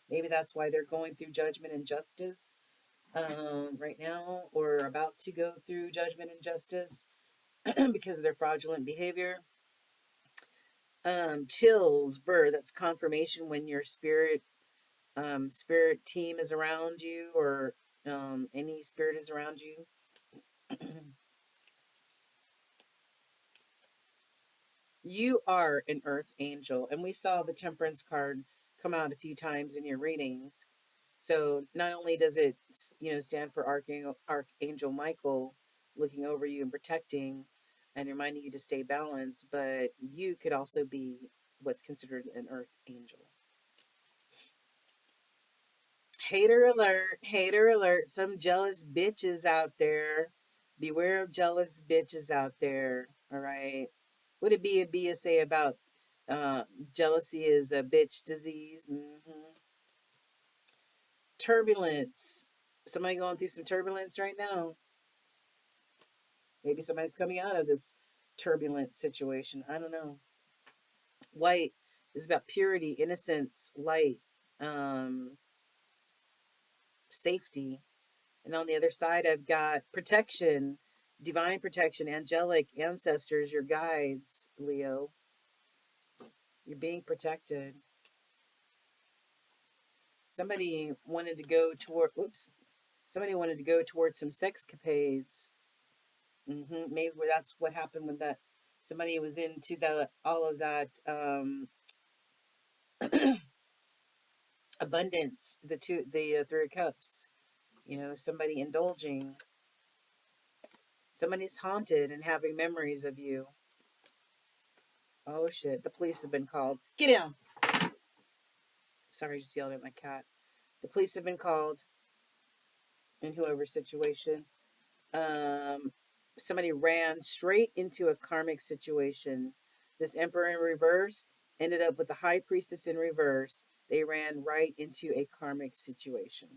Maybe that's why they're going through judgment and justice right now, or about to go through judgment and justice because of their fraudulent behavior. Chills, burr, that's confirmation when your spirit team is around you, or any spirit is around you. You are an earth angel, and we saw the temperance card come out a few times in your readings. So not only does it, stand for Archangel Michael looking over you and protecting and reminding you to stay balanced, but you could also be what's considered an earth angel. Hater alert, hater alert. Some jealous bitches out there. Beware of jealous bitches out there. All right. Would it be a BSA about uh, jealousy is a bitch disease? Turbulence. Somebody going through some turbulence right now. Maybe somebody's coming out of this turbulent situation. I don't know. White is about purity, innocence, light, um, safety. And on the other side, I've got protection, divine protection, angelic ancestors, your guides, Leo. You're being protected. Somebody wanted to go toward, oops, somebody wanted to go towards some sexcapades. Maybe that's what happened with that. Somebody was into the all of that abundance, the 3 of cups. You know, somebody indulging. Somebody's haunted and having memories of you. Oh shit, the police have been called. Get down! Sorry, I just yelled at my cat. The police have been called in whoever's situation. Um, Somebody ran straight into a karmic situation. This emperor in reverse ended up with the high priestess in reverse. They ran right into a karmic situation.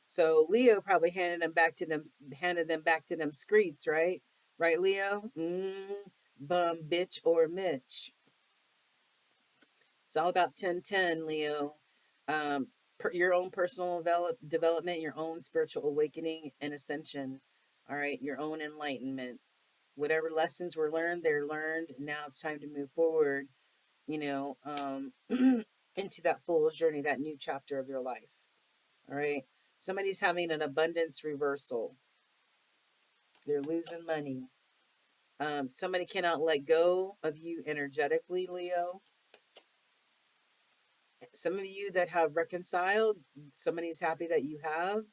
So Leo probably handed them back to them screets, right? Right, Leo? Bum, bitch, or Mitch. It's all about 1010, Leo. Your own personal development, your own spiritual awakening and ascension. All right, your own enlightenment. Whatever lessons were learned, they're learned. Now it's time to move forward, you know, into that full journey, that new chapter of your life. All right. Somebody's having an abundance reversal. They're losing money. Somebody cannot let go of you energetically, Leo. Some of you that have reconciled, somebody's happy that you have.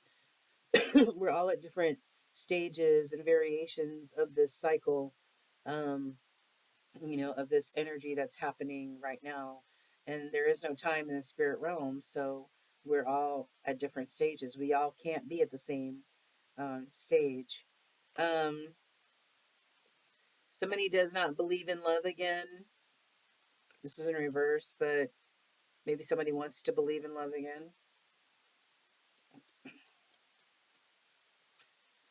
We're all at different stages and variations of this cycle, um, of this energy that's happening right now. And there is no time in the spirit realm. So we're all at different stages. We all can't be at the same stage. Um, Somebody does not believe in love again. This is in reverse, but maybe somebody wants to believe in love again.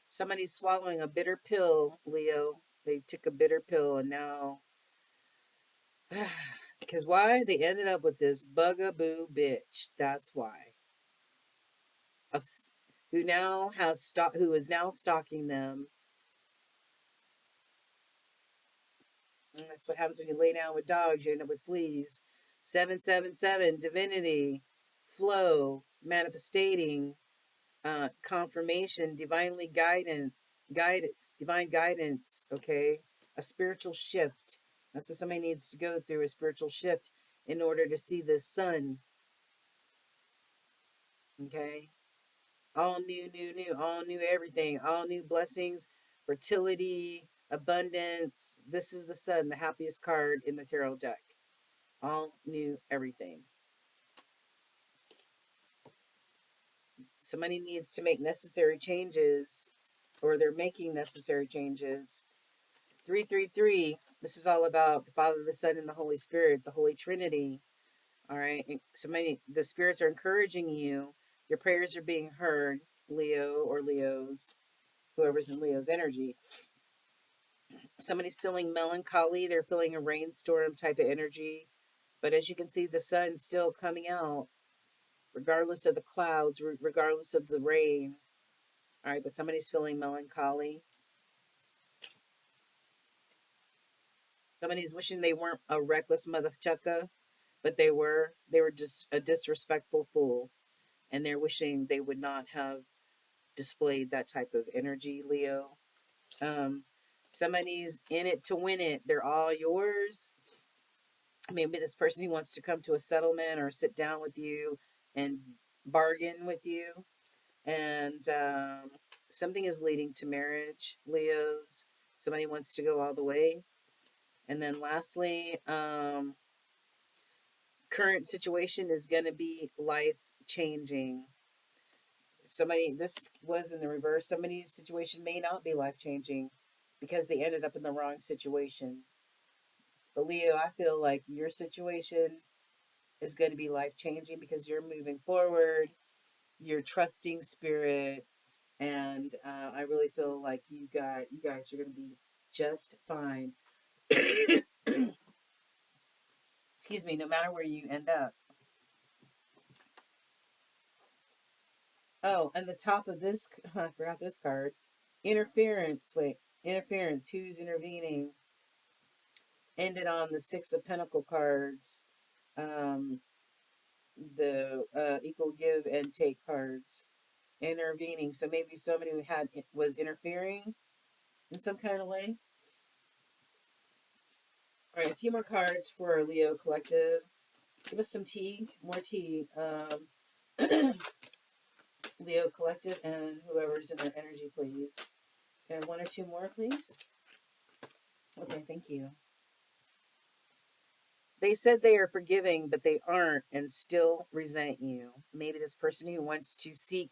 Somebody's swallowing a bitter pill, Leo. They took a bitter pill and now. Because why? They ended up with this bugaboo bitch. That's why. A, who is now stalking them. And that's what happens when you lay down with dogs. You end up with fleas. 777 divinity, flow, manifestating, confirmation, divine guidance. Okay, a spiritual shift. That's what somebody needs to go through, a spiritual shift in order to see the sun. Okay, all new, all new everything, all new blessings, fertility, abundance. This is the sun, the happiest card in the tarot deck. All new everything. Somebody needs to make necessary changes, or they're making necessary changes. 333. This is all about the Father, the Son, and the Holy Spirit, the Holy Trinity. All right. The spirits are encouraging you. Your prayers are being heard, Leo or Leos, whoever's in Leo's energy. Somebody's feeling melancholy. They're feeling a rainstorm type of energy. But as you can see, the sun's still coming out, regardless of the clouds, regardless of the rain. All right. But somebody's feeling melancholy. Somebody's wishing they weren't a reckless mother chucka, but they were. They were just a disrespectful fool. And they're wishing they would not have displayed that type of energy, Leo. Um, Somebody's in it to win it. They're all yours. Maybe this person who wants to come to a settlement or sit down with you and bargain with you. And something is leading to marriage, Leos. Somebody wants to go all the way. And then lastly, current situation is going to be life changing. This was in the reverse. Somebody's situation may not be life changing because they ended up in the wrong situation. But Leo, I feel like your situation is going to be life changing because you're moving forward, you're trusting spirit, and I really feel like you guys are going to be just fine. Excuse me, no matter where you end up. Oh, and the top of this, I forgot this card. Interference. Wait, interference. Who's intervening? Ended on the Six of Pentacle cards. Um, the equal give and take cards. Intervening. So maybe somebody who was interfering in some kind of way. All right, a few more cards for our Leo collective. Give us some tea, more tea. Leo Collective and whoever's in their energy, please. Can I have one or two more, please? Okay, thank you. They said they are forgiving, but they aren't and still resent you. Maybe this person who wants to seek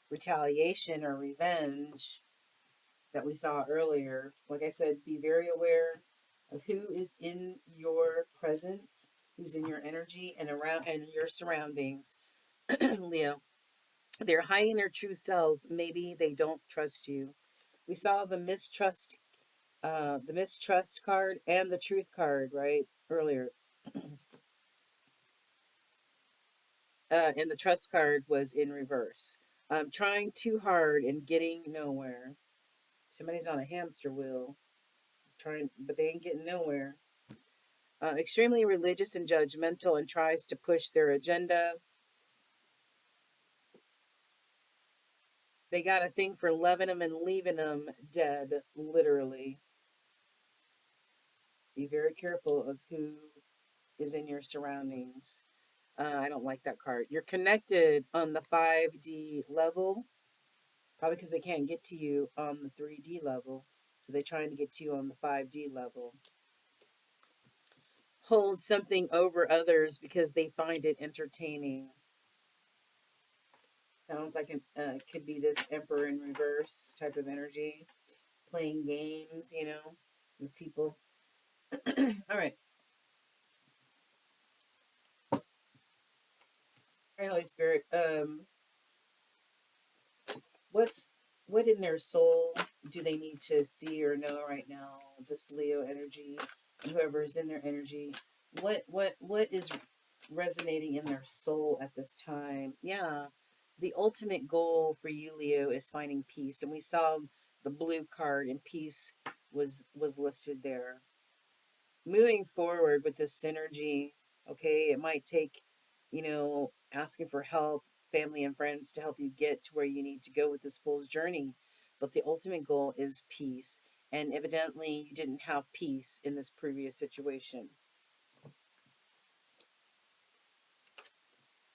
retaliation or revenge that we saw earlier. Like I said, be very aware of who is in your presence, who's in your energy and around and your surroundings. Leo, they're hiding their true selves. Maybe they don't trust you. We saw the mistrust card and the truth card, right? Earlier. And the trust card was in reverse. Trying too hard and getting nowhere. Somebody's on a hamster wheel, trying, but they ain't getting nowhere. Extremely religious and judgmental and tries to push their agenda. They got a thing for loving them and leaving them dead, literally. Be very careful of who is in your surroundings. I don't like that card. You're connected on the 5D level, probably because they can't get to you on the 3D level. So they're trying to get to you on the 5D level. Hold something over others because they find it entertaining. Sounds like it could be this Emperor in reverse type of energy. Playing games, with people. All right. All right, Holy Spirit. What's what in their soul do they need to see or know right now? This Leo energy, and whoever is in their energy. What is resonating in their soul at this time? Yeah, the ultimate goal for you, Leo, is finding peace, and we saw the blue card, and peace was listed there. Moving forward with this synergy, okay, it might take, asking for help, family and friends to help you get to where you need to go with this fool's journey. But the ultimate goal is peace. And evidently, you didn't have peace in this previous situation.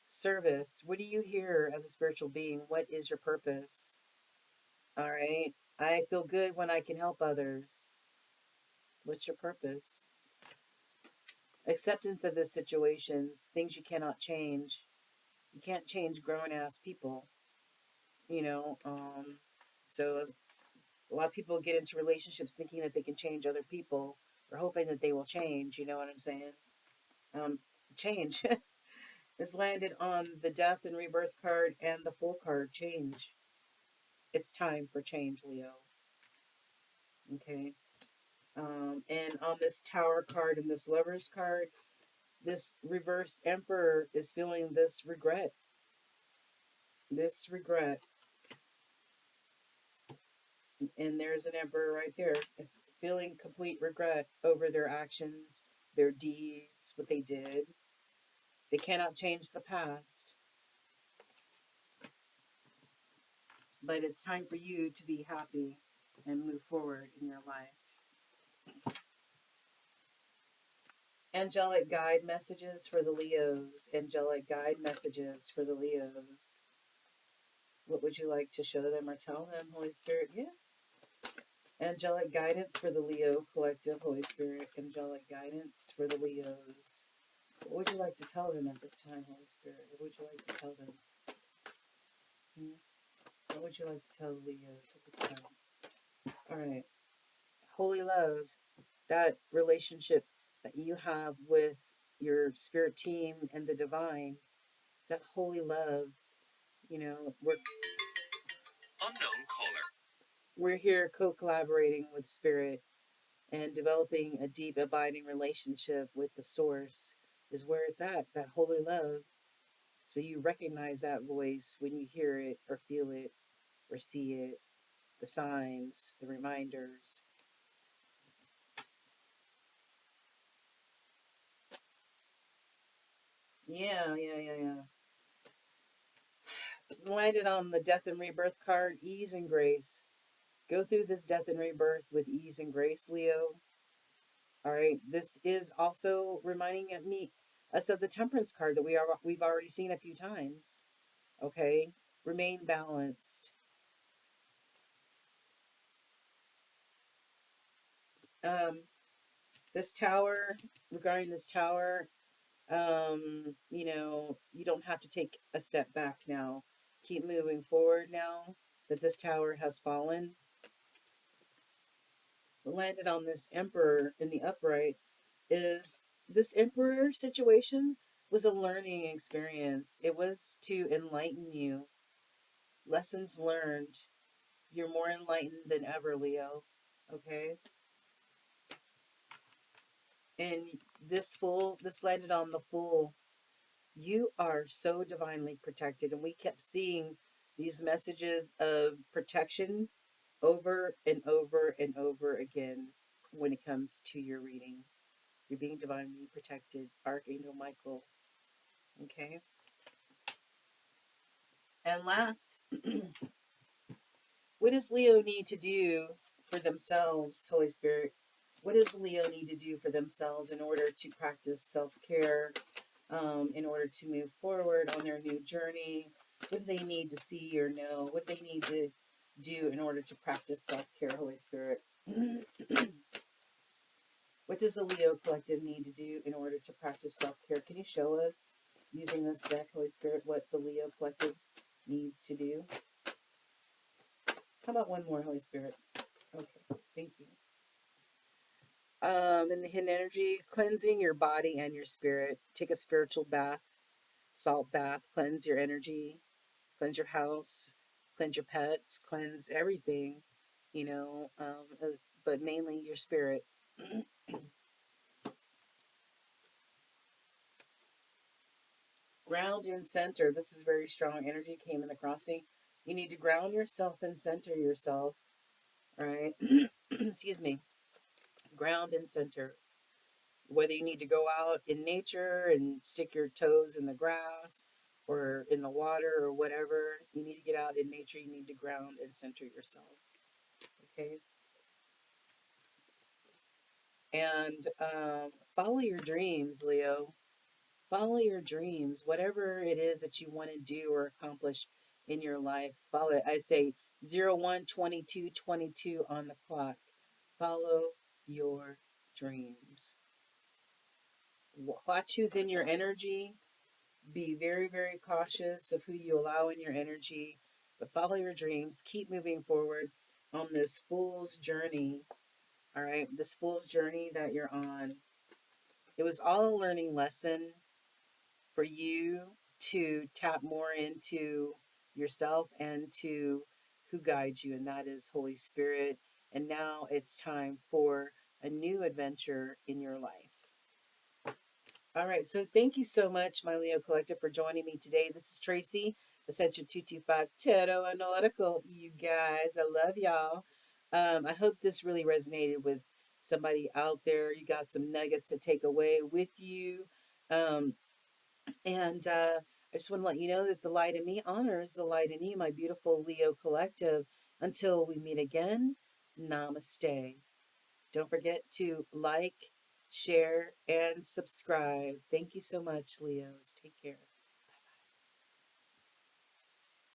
Service. What do you hear as a spiritual being? What is your purpose? All right. I feel good when I can help others. What's your purpose? Acceptance of the situations, things you cannot change. You can't change grown ass people, you know. So a lot of people get into relationships thinking that they can change other people or hoping that they will change. You know what I'm saying? Um, Change is landed on the death and rebirth card and the full card. Change. It's time for change, Leo. Okay. And on this tower card and this lovers card, this reverse emperor is feeling this regret. This regret. And there's an emperor right there, feeling complete regret over their actions, their deeds, what they did. They cannot change the past, but it's time for you to be happy and move forward in your life. Angelic guide messages for the Leos. Angelic guide messages for the Leos. What would you like to show them or tell them, Holy Spirit? Yeah. Angelic guidance for the Leo collective, Holy Spirit. Angelic guidance for the Leos. What would you like to tell them at this time, Holy Spirit? What would you like to tell them? What would you like to tell the Leos at this time? All right. Holy love, that relationship that you have with your spirit team and the divine, it's that holy love. We're here co-collaborating with spirit and developing a deep, abiding relationship with the source is where it's at, that holy love. So you recognize that voice when you hear it or feel it or see it, the signs, the reminders. Yeah, yeah, yeah, yeah. Landed on the death and rebirth card, ease and grace. Go through this death and rebirth with ease and grace, Leo. All right. This is also reminding us of the temperance card that we've already seen a few times. Okay? Remain balanced. Um, this tower, regarding this tower, you don't have to take a step back now. Keep moving forward now that this tower has fallen. Landed on this emperor in the upright is this emperor situation was a learning experience. It was to enlighten you. Lessons learned. You're more enlightened than ever, Leo. Okay? And this landed on the fool. You are so divinely protected. And we kept seeing these messages of protection over and over and over again when it comes to your reading. You're being divinely protected. Archangel Michael. Okay? And last, what does Leo need to do for themselves, Holy Spirit? What does Leo need to do for themselves in order to practice self care, in order to move forward on their new journey? What do they need to see or know? What they need to do in order to practice self care, Holy Spirit? What does the Leo Collective need to do in order to practice self care? Can you show us, using this deck, Holy Spirit, what the Leo Collective needs to do? How about one more, Holy Spirit? Okay, thank you. In the hidden energy, cleansing your body and your spirit. Take a spiritual bath, salt bath, cleanse your energy, cleanse your house, cleanse your pets, cleanse everything, you know, but mainly your spirit. Ground and center. This is very strong energy came in the crossing. You need to ground yourself and center yourself, right? Excuse me. Ground and center. Whether you need to go out in nature and stick your toes in the grass or in the water or whatever, you need to get out in nature. You need to ground and center yourself. Okay. And follow your dreams, Leo. Follow your dreams, whatever it is that you want to do or accomplish in your life. Follow it. I'd say 01/22/22 on the clock. Follow your dreams. Watch who's in your energy. Be very, very cautious of who you allow in your energy, but follow your dreams. Keep moving forward on this fool's journey. All right, this fool's journey that you're on. It was all a learning lesson for you to tap more into yourself and to who guides you, and that is Holy Spirit. And now it's time for a new adventure in your life. All right, so thank you so much, my Leo Collective, for joining me today. This is Tracy, Ascension 225 Tarot Analytical. You guys, I love y'all. I hope this really resonated with somebody out there. You got some nuggets to take away with you. Um, And I just want to let you know that the light in me honors the light in you, my beautiful Leo Collective. Until we meet again, namaste. Don't forget to like, share, and subscribe. Thank you so much, Leos. Take care.